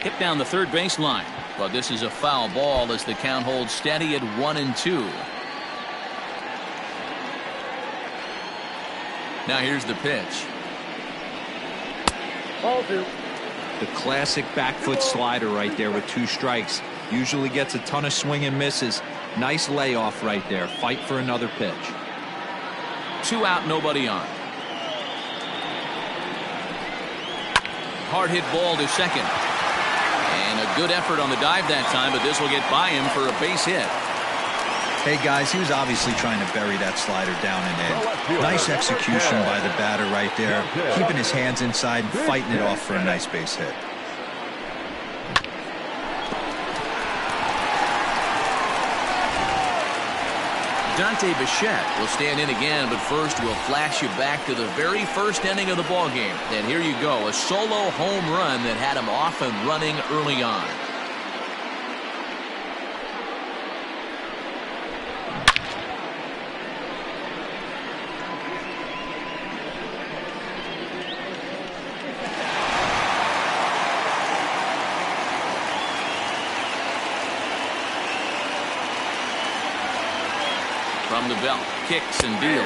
Hit down the third baseline, but this is a foul ball as the count holds steady at 1-2. Now here's the pitch. Ball 2. The classic back foot slider right there with 2 strikes. Usually gets a ton of swing and misses. Nice layoff right there. Fight for another pitch. 2 out, nobody on. Hard hit ball to second. And a good effort on the dive that time, but this will get by him for a base hit. Hey guys, he was obviously trying to bury that slider down and in. Nice execution by the batter right there, keeping his hands inside and fighting it off for a nice base hit. Dante Bichette will stand in again, but first we'll flash you back to the very first inning of the ballgame. And here you go, a solo home run that had him off and running early on. From the belt, kicks and deals.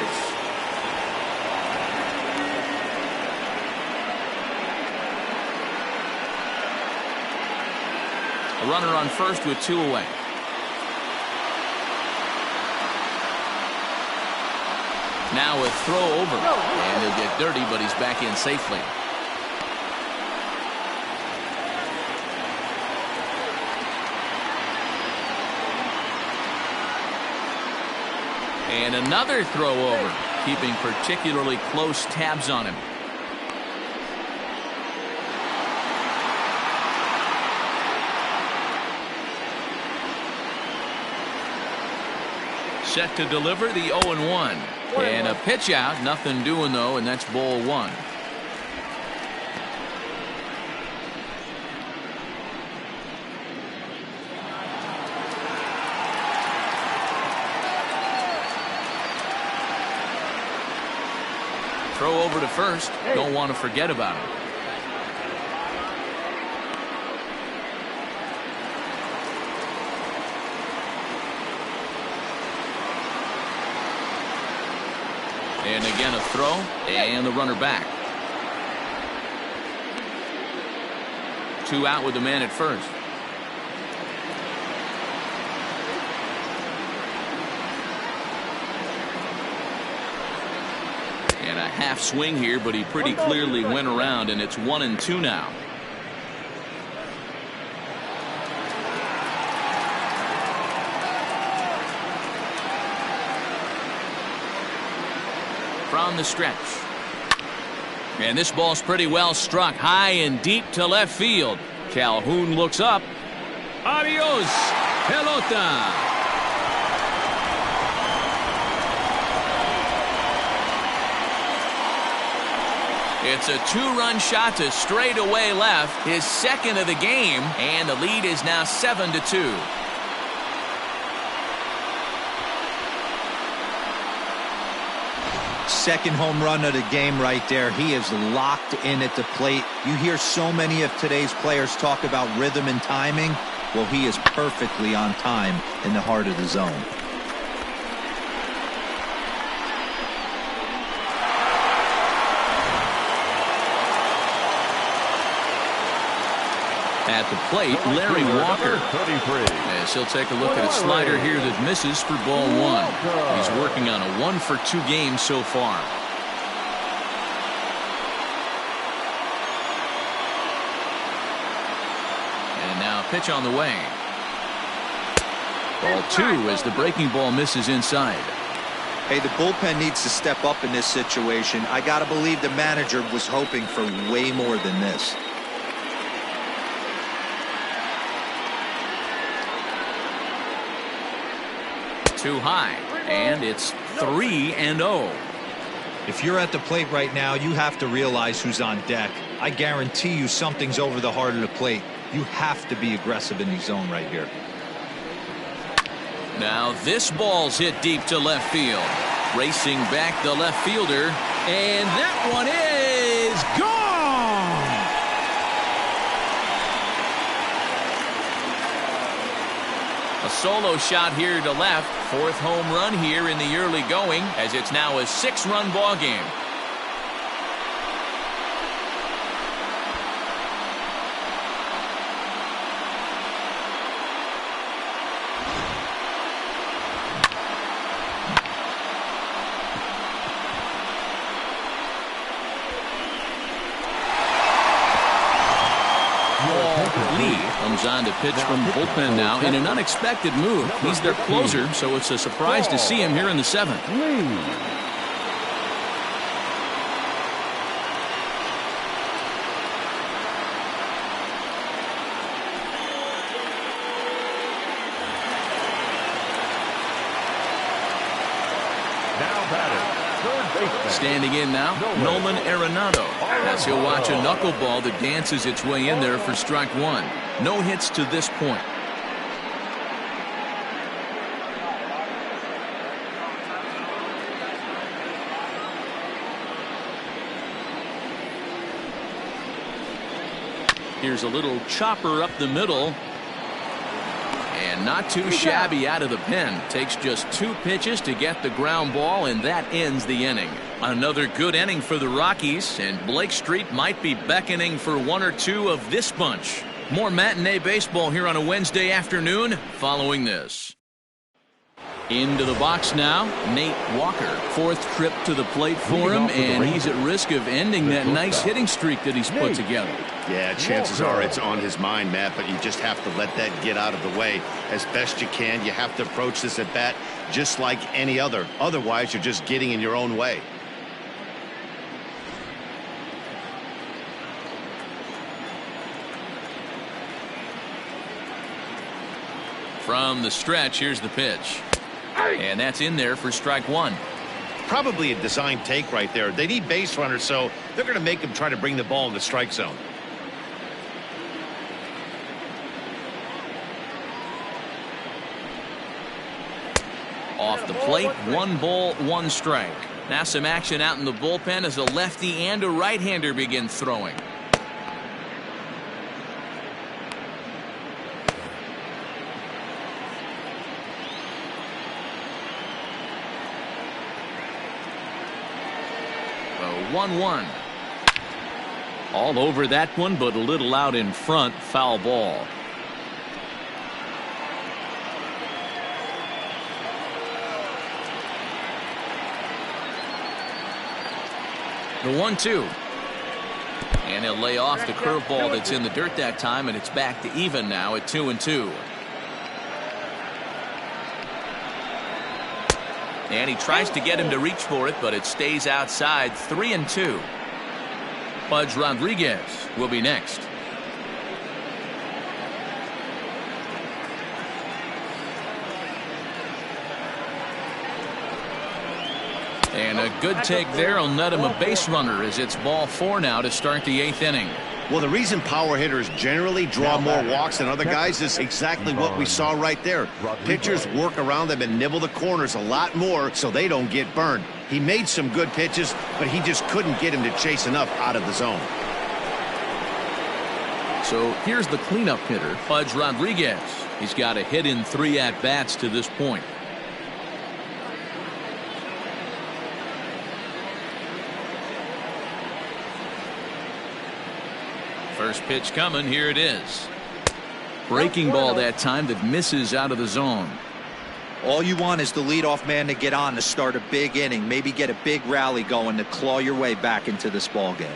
A runner on first with 2 away. Now a throw over, and he'll get dirty, but he's back in safely. And another throw over, keeping particularly close tabs on him. Set to deliver the 0-1. And a pitch out, nothing doing though, and that's ball 1. Throw over to first. Don't want to forget about him. And again a throw, and the runner back. 2 out with the man at first. And a half swing here, but he pretty clearly went around, and it's 1-2 now. From the stretch. And this ball's pretty well struck high and deep to left field. Calhoun looks up. Adios, pelota. It's a 2-run shot to straightaway left, his second of the game, and the lead is now 7-2. Second home run of the game right there. He is locked in at the plate. You hear so many of today's players talk about rhythm and timing. Well, he is perfectly on time in the heart of the zone. At the plate, Larry Walker. As he'll take a look at a slider here that misses for ball 1. He's working on a 1-for-2 game so far. And now a pitch on the way. Ball 2 as the breaking ball misses inside. Hey, the bullpen needs to step up in this situation. I got to believe the manager was hoping for way more than this. Too high, and it's 3-0. If you're at the plate right now, you have to realize who's on deck. I guarantee you something's over the heart of the plate. You have to be aggressive in the zone right here. Now this ball's hit deep to left field. Racing back the left fielder, and that one is gone! A solo shot here to left. 4th home run here in the early going, as it's now a 6-run ball game. Comes on to pitch from bullpen now in an unexpected move. He's their closer, so it's a surprise to see him here in the 7th. Standing in now, Nolan Arenado. As he'll watch a knuckleball that dances its way in there for strike 1. No hits to this point. Here's a little chopper up the middle. And not too shabby out of the pen. Takes just 2 pitches to get the ground ball, and that ends the inning. Another good inning for the Rockies, and Blake Street might be beckoning for 1 or 2 of this bunch. More matinee baseball here on a Wednesday afternoon following this. Into the box now, Nate Walker. 4th trip to the plate for him, and he's at risk of ending that nice hitting streak that he's put together. Yeah, chances are it's on his mind, Matt, but you just have to let that get out of the way as best you can. You have to approach this at bat just like any other. Otherwise, you're just getting in your own way. From the stretch, here's the pitch. And that's in there for strike 1. Probably a design take right there. They need base runners, so they're going to make him try to bring the ball in the strike zone. Off the plate, 1 ball, 1 strike. Now some action out in the bullpen as a lefty and a right-hander begin throwing. A 1-1. All over that one, but a little out in front. Foul ball. The 1-2. And he'll lay off the curveball that's in the dirt that time, and it's back to even now at 2-2. And he tries to get him to reach for it, but it stays outside. 3-2. Pudge Rodriguez will be next. And a good take there will net him a base runner as it's ball 4 now to start the 8th inning. Well, the reason power hitters generally draw more walks than other guys is exactly what we saw right there. Pitchers work around them and nibble the corners a lot more so they don't get burned. He made some good pitches, but he just couldn't get him to chase enough out of the zone. So here's the cleanup hitter, Pudge Rodriguez. He's got a hit in 3 at-bats to this point. First pitch coming. Here it is. Breaking ball that time that misses out of the zone. All you want is the leadoff man to get on to start a big inning, maybe get a big rally going to claw your way back into this ball game.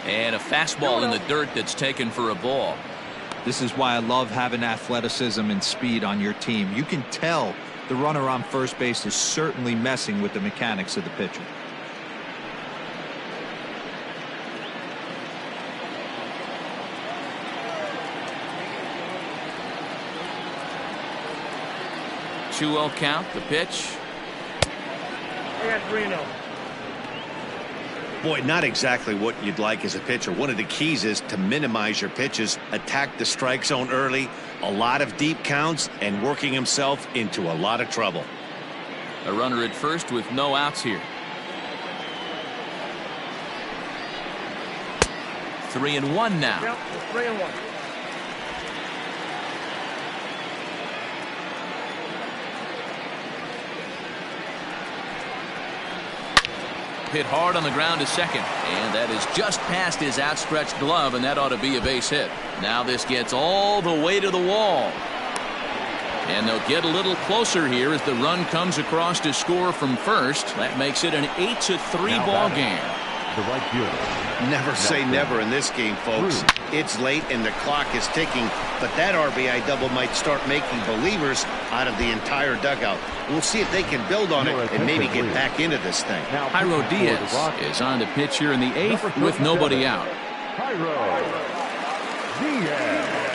And a fastball in the dirt that's taken for a ball. This is why I love having athleticism and speed on your team. You can tell the runner on first base is certainly messing with the mechanics of the pitcher. 2-0 count. The pitch. I got 3-0. Boy, not exactly what you'd like as a pitcher. One of the keys is to minimize your pitches, attack the strike zone early, a lot of deep counts, and working himself into a lot of trouble. A runner at first with no outs here. 3-1 now. Yep, it's 3-1. Hit hard on the ground to second, and that is just past his outstretched glove, and that ought to be a base hit. Now this gets all the way to the wall, and they'll get a little closer here as the run comes across to score from first. That makes it an 8-3 ball game. The right fielder. Never say never in this game, folks. It's late and the clock is ticking, but that RBI double might start making believers out of the entire dugout. We'll see if they can build on it and maybe get back into this thing. Jairo Diaz is on the pitch here in the 8th with nobody out. Jairo Diaz.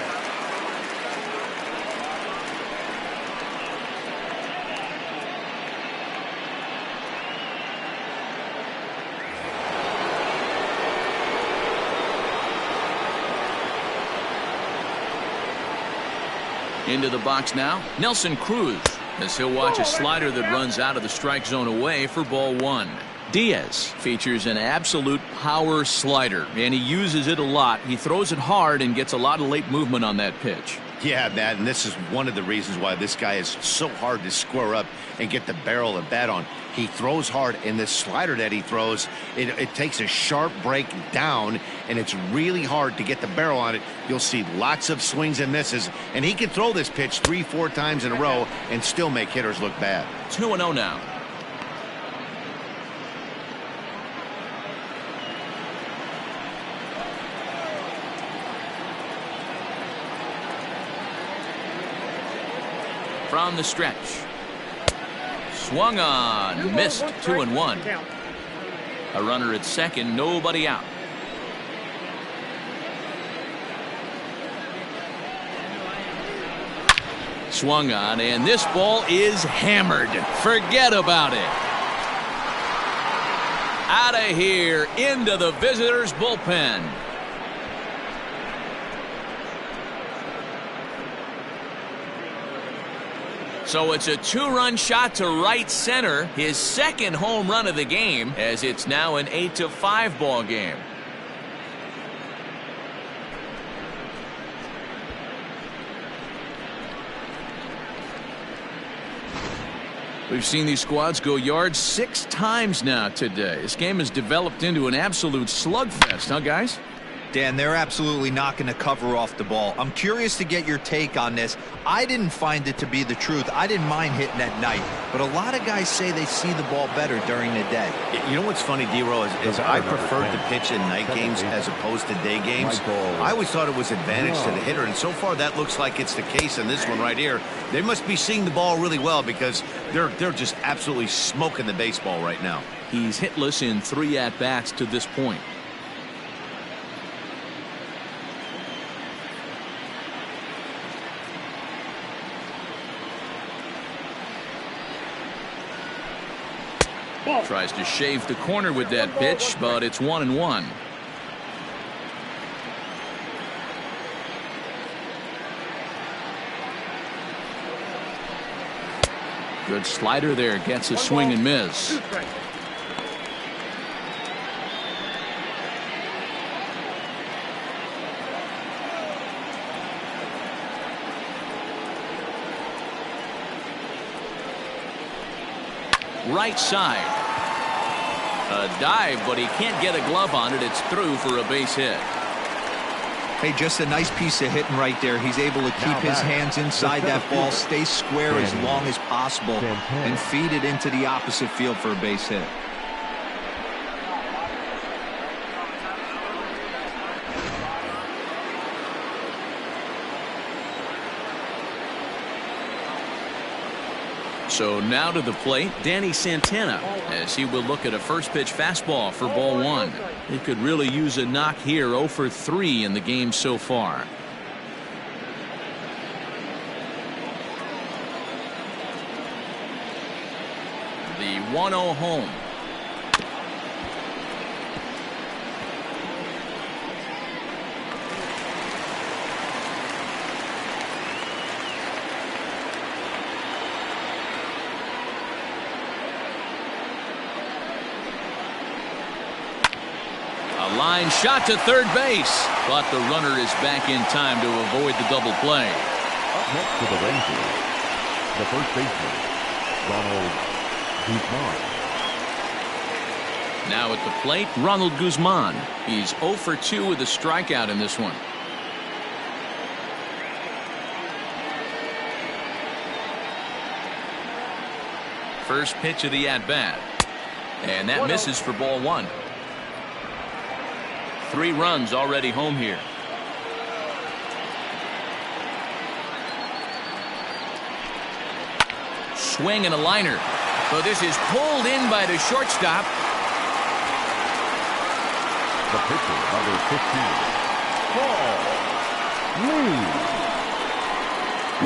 Into the box now, Nelson Cruz, as he'll watch a slider that runs out of the strike zone away for ball 1. Diaz features an absolute power slider, and he uses it a lot. He throws it hard and gets a lot of late movement on that pitch. Yeah, Matt, and this is one of the reasons why this guy is so hard to square up and get the barrel of bat on. He throws hard, and this slider that he throws, it takes a sharp break down, and it's really hard to get the barrel on it. You'll see lots of swings and misses, and he can throw this pitch 3-4 times in a row and still make hitters look bad. 2-0 now. From the stretch. Swung on, missed. 2-1. A runner at second, nobody out. Swung on, and this ball is hammered. Forget about it. Out of here, into the visitors' bullpen. So it's a 2-run shot to right center, his second home run of the game, as it's now an 8-5 ball game. We've seen these squads go yards 6 times now today. This game has developed into an absolute slugfest, huh, guys? Dan, they're absolutely not going to cover off the ball. I'm curious to get your take on this. I didn't find it to be the truth. I didn't mind hitting at night, but a lot of guys say they see the ball better during the day. You know what's funny, D-Row, is I preferred to pitch in night games as opposed to day games. I always thought it was advantage to the hitter, and so far that looks like it's the case in this one right here. They must be seeing the ball really well because they're just absolutely smoking the baseball right now. He's hitless in 3 at-bats to this point. Tries to shave the corner with that pitch, but it's 1-1. Good slider there, gets a swing and miss. Right side. A dive, but he can't get a glove on it. It's through for a base hit. Hey, just a nice piece of hitting right there. He's able to keep his hands inside that ball, stay square as long as possible, and feed it into the opposite field for a base hit. So now to the plate, Danny Santana, as he will look at a first pitch fastball for ball 1. He could really use a knock here. 0 for 3 in the game so far. The 1-0 home. A line shot to third base, but the runner is back in time to avoid the double play. Up next to the Rangers, the first baseman, Ronald Guzman. Now at the plate, Ronald Guzman. He's 0 for 2 with a strikeout in this one. First pitch of the at-bat. And that misses for ball 1. 3 runs already home here. Swing and a liner. So this is pulled in by the shortstop. The pitcher, number 15, Paul Lee.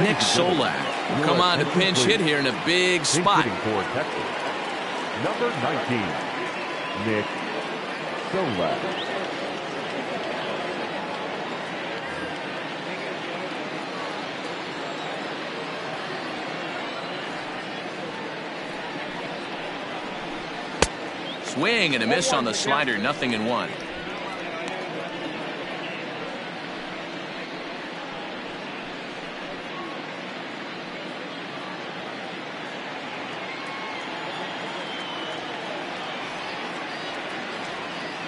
Nick Solak will come on to pinch hit here in a big spot. For Texas, number 19, Nick Solak. Swing and a miss on the slider, 0-1.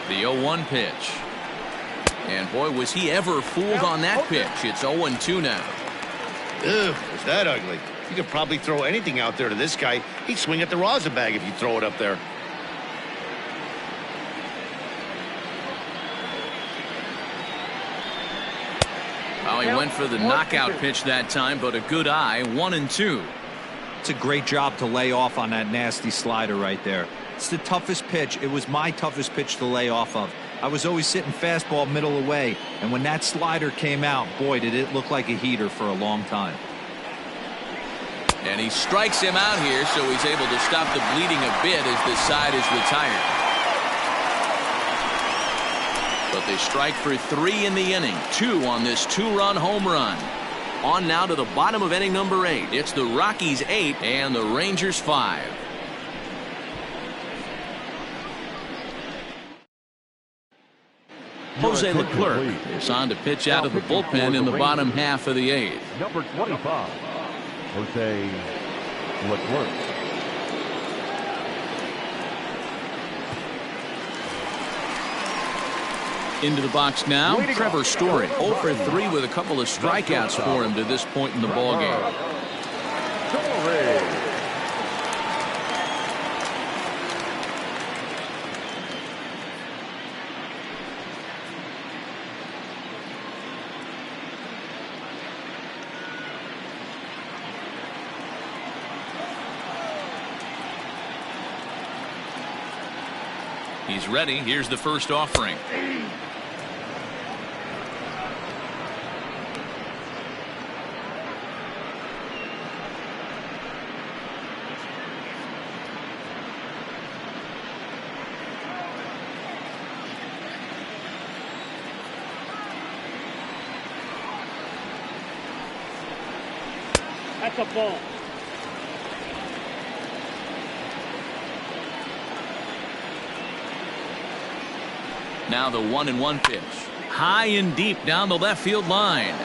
The 0-1 pitch. And boy, was he ever fooled on that pitch. It's 0-2 now. Ugh, was that ugly? You could probably throw anything out there to this guy. He'd swing at the rosin bag if you throw it up there. Well, he went for the knockout pitch that time, but a good eye, 1-2. It's a great job to lay off on that nasty slider right there. It's the toughest pitch. It was my toughest pitch to lay off of. I was always sitting fastball middle away, and when that slider came out, boy, did it look like a heater for a long time. And he strikes him out here, so he's able to stop the bleeding a bit as this side is retired. But they strike for 3 in the inning, 2 on this 2-run home run. On now to the bottom of inning number 8. It's the Rockies 8 and the Rangers 5. Jose Leclerc is on to pitch out of the bullpen in the bottom half of the 8th. Number 25, Jose Leclerc. Into the box now, Trevor Story, 0 for 3 with a couple of strikeouts for him to this point in the ballgame. He's ready. Here's the first offering. That's a ball. Now the 1-1 pitch. High and deep down the left field line.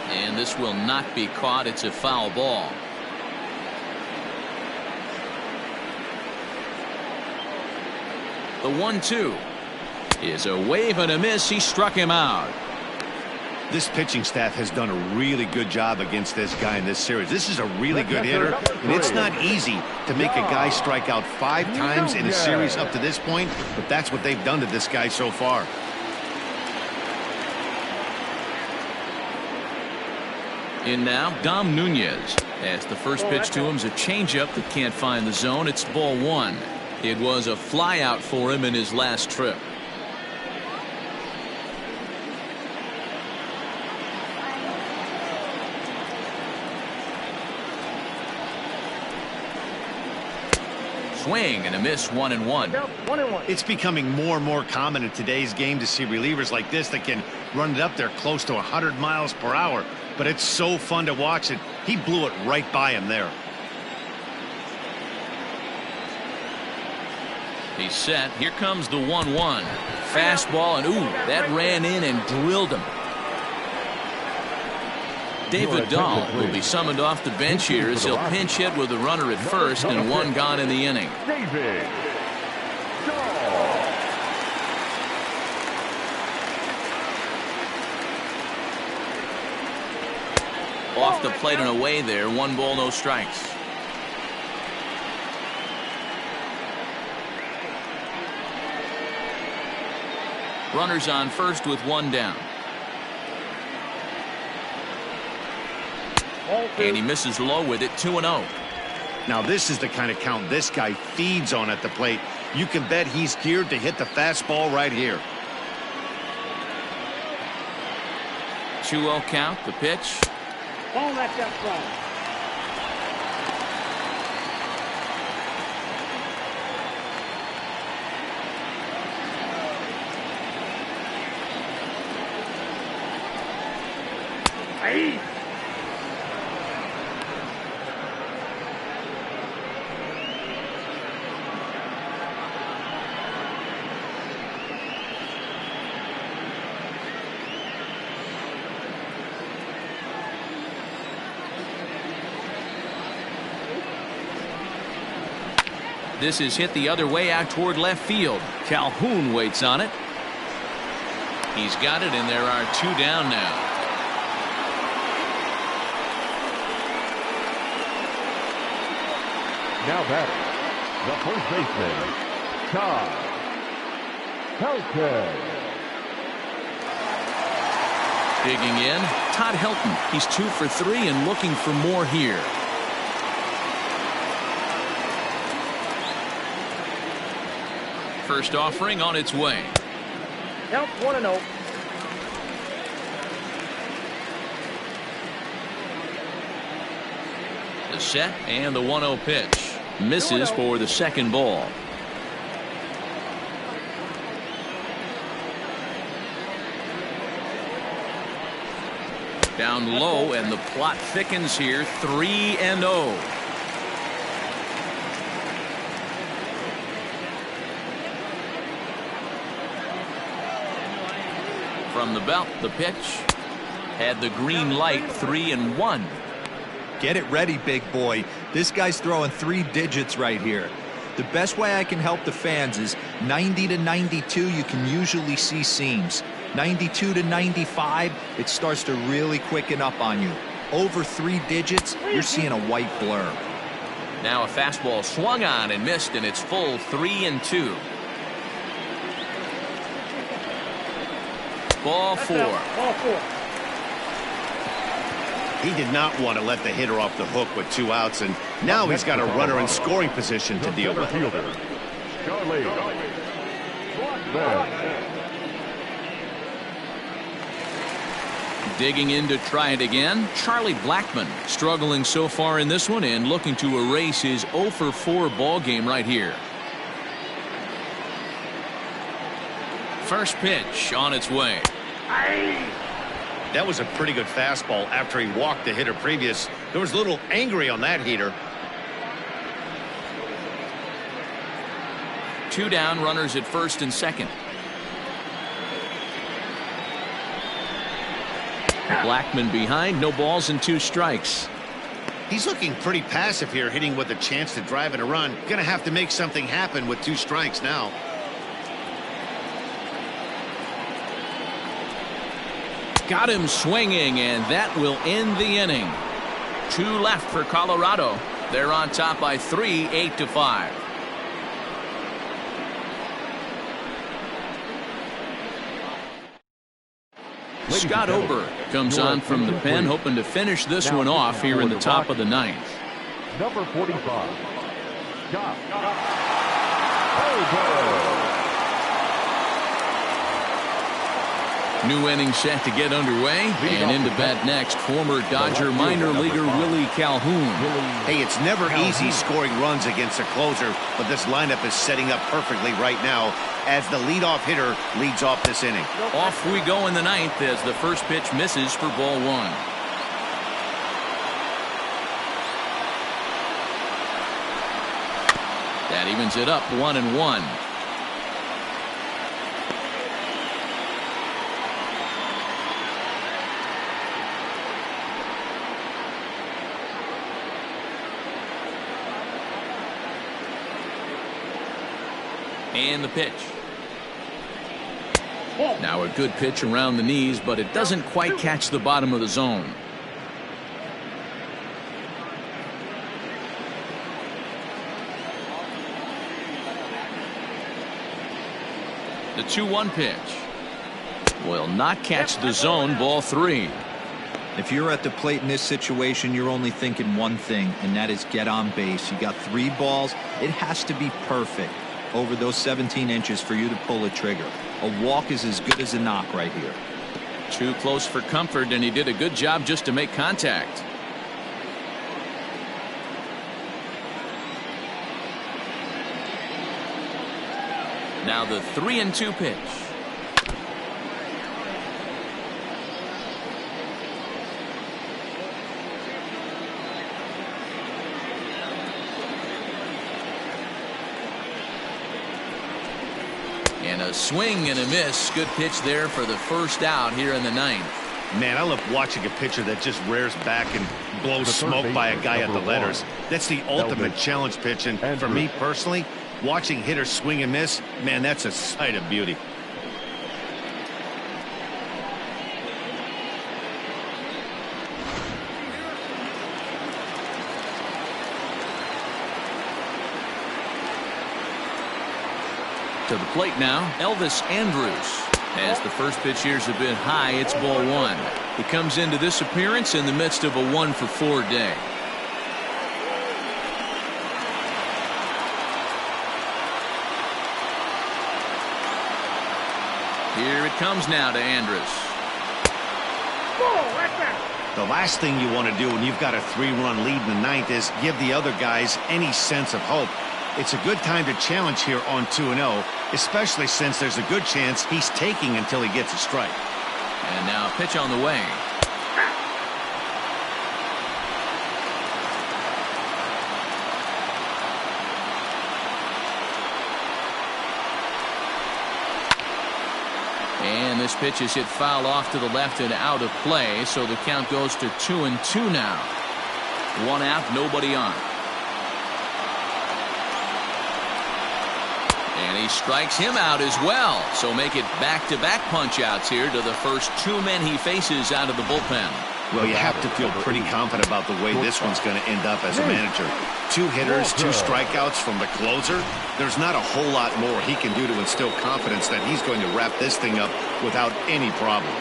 And this will not be caught. It's a foul ball. The 1-2 is a wave and a miss. He struck him out. This pitching staff has done a really good job against this guy in this series. This is a really good hitter, and it's not easy to make a guy strike out 5 times in a series up to this point, but that's what they've done to this guy so far. In now, Dom Nunez. As the first pitch to him is a changeup that can't find the zone. It's ball 1. It was a flyout for him in his last trip. Swing and a miss, 1-1. 1-1. It's becoming more and more common in today's game to see relievers like this that can run it up there close to 100 miles per hour. But it's so fun to watch it. He blew it right by him there. He's set. Here comes the 1-1. Fastball, and ooh, that ran in and drilled him. David Dahl will be summoned off the bench here as he'll pinch hit with a runner at first and one gone in the inning. David Dahl. Off the plate and away there. 1 ball, no strikes. Runners on first with 1 down. And he misses low with it, 2-0. Now this is the kind of count this guy feeds on at the plate. You can bet he's geared to hit the fastball right here. 2-0 count, the pitch. Ball that's up front. Hey. This is hit the other way out toward left field. Calhoun waits on it. He's got it, and there are 2 down now. Now batting, the first baseman, Todd Helton. Digging in, Todd Helton. He's 2 for 3 and looking for more here. First offering on its way. Count 1-0. The set and the 1-0 pitch. Misses for the second ball. Down low, and the plot thickens here. 3-0. From the belt, the pitch had the green light. 3-1. Get it ready, big boy. This guy's throwing 3 digits right here. The best way I can help the fans is 90 to 92. You can usually see seams. 92 to 95, it starts to really quicken up on you. Over 3 digits, you're seeing a white blur. Now a fastball swung on and missed, and it's full. 3-2. Ball 4. Ball 4. He did not want to let the hitter off the hook with 2 outs, and now he's got a runner in scoring position to deal with. Fielder, Charlie Blackman. Digging in to try it again, Charlie Blackman struggling so far in this one and looking to erase his 0 for 4 ball game right here. First pitch on its way. That was a pretty good fastball after he walked the hitter previous. There was a little angry on that heater. 2 down, runners at first and second. Blackman behind, no balls and 2 strikes. He's looking pretty passive here, hitting with a chance to drive in a run. Gonna have to make something happen with 2 strikes now. Got him swinging, and that will end the inning. 2 left for Colorado. They're on top by 3, 8-5. Scott Ober comes on from the pen, hoping to finish this one off here in the top of the 9th. Number 45, Scott Ober. New inning set to get underway, and into bat next, former Dodger minor leaguer Willie Calhoun. Hey, it's never easy scoring runs against a closer, but this lineup is setting up perfectly right now as the leadoff hitter leads off this inning. Off we go in the ninth as the first pitch misses for ball one. That evens it up 1-1. And the pitch. Now a good pitch around the knees, but it doesn't quite catch the bottom of the zone. The 2-1 pitch will not catch the zone. Ball 3. If you're at the plate in this situation, you're only thinking one thing, and that is get on base. You got 3 balls. It has to be perfect over those 17 inches for you to pull a trigger. A walk is as good as a knock right here. Too close for comfort, and he did a good job just to make contact. Now the 3-2 pitch. And a swing and a miss. Good pitch there for the first out here in the ninth. Man, I love watching a pitcher that just rears back and blows smoke by a guy at the letters. That's the ultimate challenge pitch, and for me personally, watching hitters swing and miss, man, that's a sight of beauty. To the plate now, Elvis Andrus. As the first pitch years have been high, it's ball 1. He comes into this appearance in the midst of a 1-for-4 day. Here it comes now to Andrus. The last thing you want to do when you've got a 3-run lead in the ninth is give the other guys any sense of hope. It's a good time to challenge here on 2-0, especially since there's a good chance he's taking until he gets a strike. And now a pitch on the way. And this pitch is hit foul off to the left and out of play, so the count goes to 2-2 now. 1 out, nobody on. And he strikes him out as well. So make it back-to-back punch-outs here to the first 2 men he faces out of the bullpen. Well, you have to feel pretty confident about the way this one's going to end up as a manager. 2 hitters, 2 strikeouts from the closer. There's not a whole lot more he can do to instill confidence that he's going to wrap this thing up without any problem.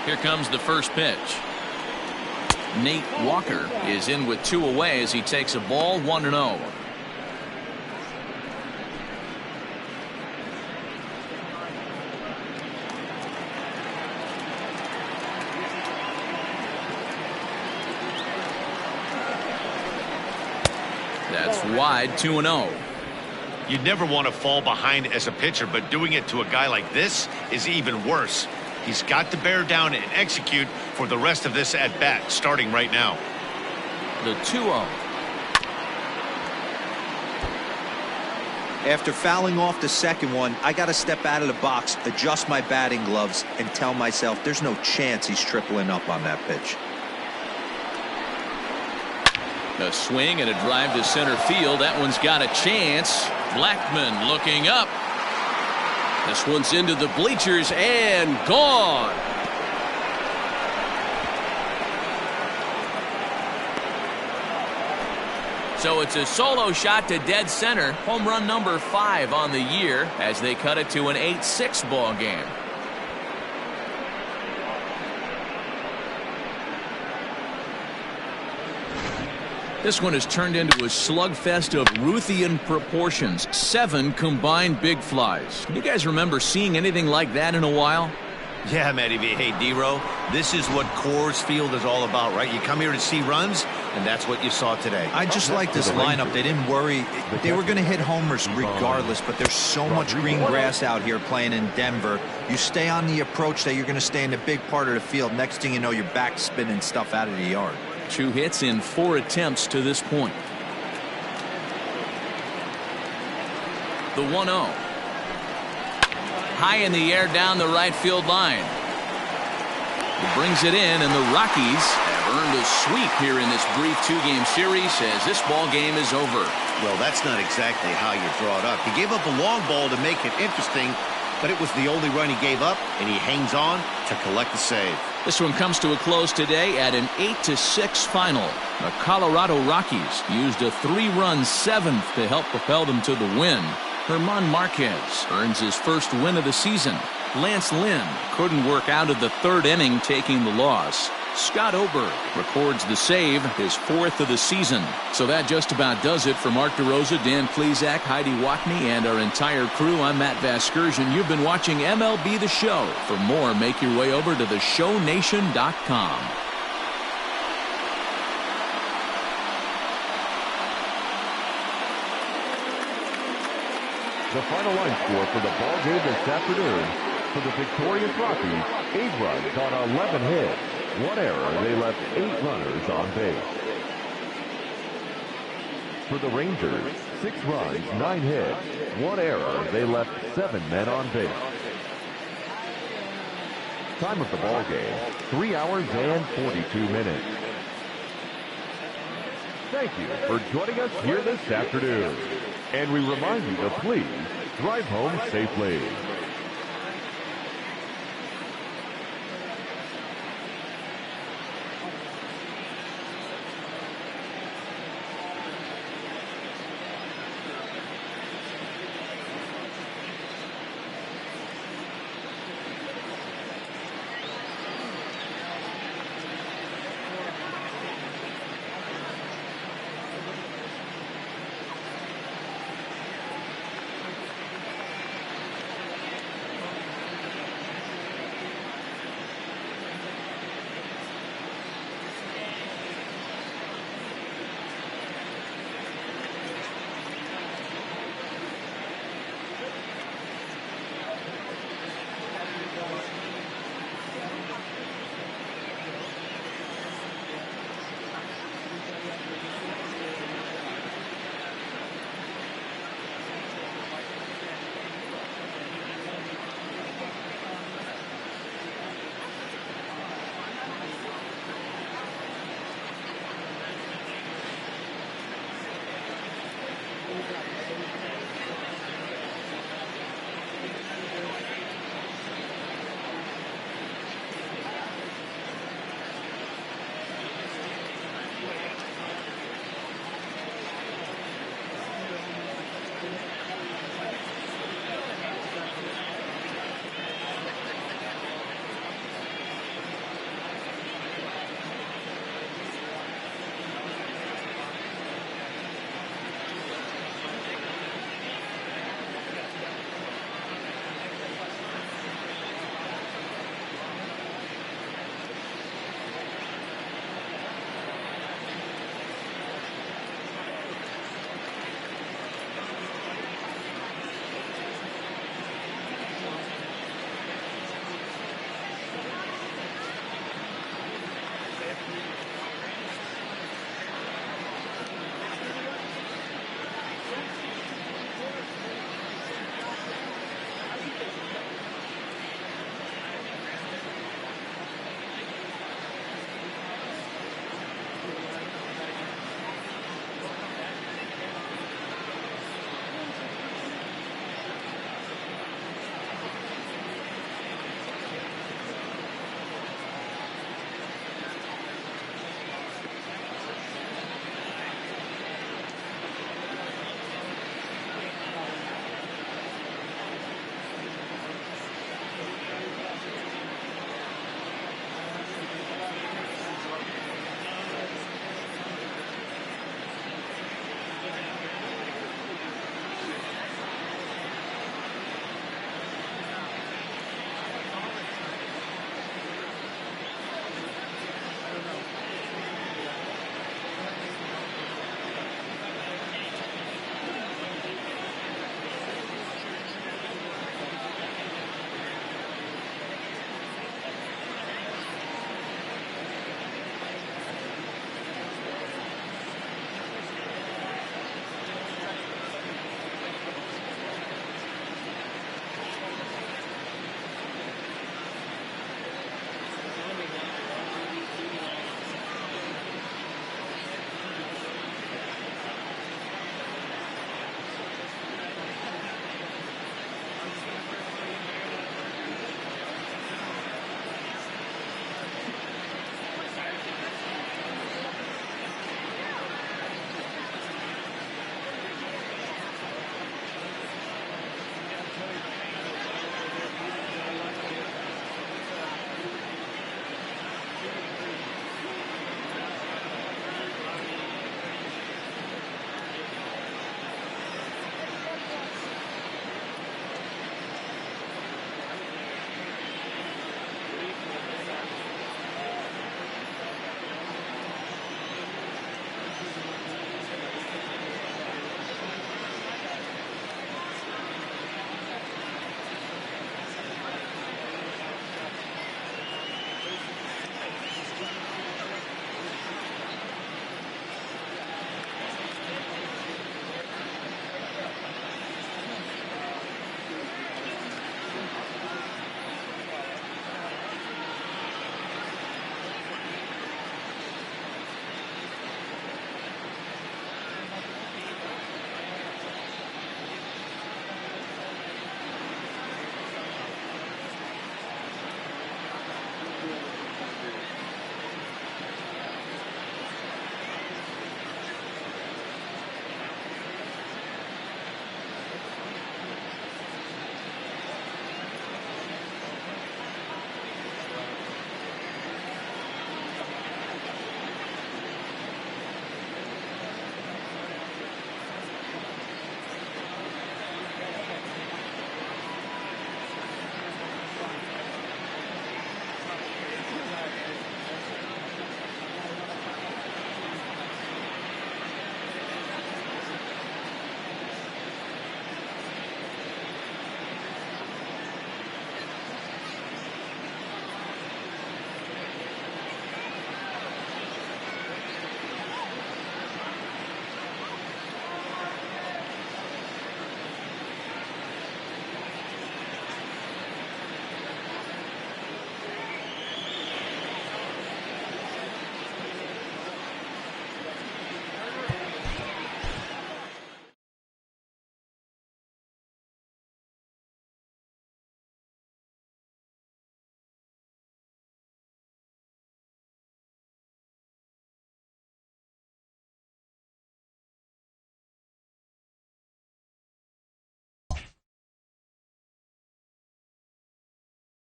Here comes the first pitch. Nate Walker is in with 2 away as he takes a ball 1-0. That's wide, 2-0. You'd never want to fall behind as a pitcher, but doing it to a guy like this is even worse. He's got to bear down and execute for the rest of this at-bat, starting right now. The 2-0. After fouling off the second one, I got to step out of the box, adjust my batting gloves, and tell myself there's no chance he's tripling up on that pitch. A swing and a drive to center field. That one's got a chance. Blackman looking up. This one's into the bleachers and gone. So it's a solo shot to dead center. Home run number 5 on the year as they cut it to an 8-6 ball game. This one has turned into a slugfest of Ruthian proportions. 7 combined big flies. You guys remember seeing anything like that in a while? Yeah, Matty V. Hey, D-Row, this is what Coors Field is all about, right? You come here to see runs, and that's what you saw today. I just like this lineup. They didn't worry. They were going to hit homers regardless, but there's so much green grass out here playing in Denver. You stay on the approach that you're going to stay in a big part of the field. Next thing you know, you're back spinning stuff out of the yard. 2 hits in 4 attempts to this point. The 1-0. High in the air down the right field line. He brings it in, and the Rockies have earned a sweep here in this brief 2-game series as this ball game is over. Well, that's not exactly how you draw it up. He gave up a long ball to make it interesting, but it was the only run he gave up, and he hangs on to collect the save. This one comes to a close today at an 8-6 final. The Colorado Rockies used a 3-run 7th to help propel them to the win. German Marquez earns his first win of the season. Lance Lynn couldn't work out of the 3rd inning, taking the loss. Scott Oberg records the save, his 4th of the season. So that just about does it for Mark DeRosa, Dan Plesac, Heidi Watney, and our entire crew. I'm Matt Vasgersian. You've been watching MLB The Show. For more, make your way over to theshownation.com. The final line score for the ball game this afternoon. For the victorious Rockies, 8 runs on 11 hits. 1 error. They left 8 runners on base. For the Rangers, 6 runs, 9 hits. 1 error. They left 7 men on base. Time of the ball game, 3 hours and 42 minutes. Thank you for joining us here this afternoon. And we remind you to please drive home safely.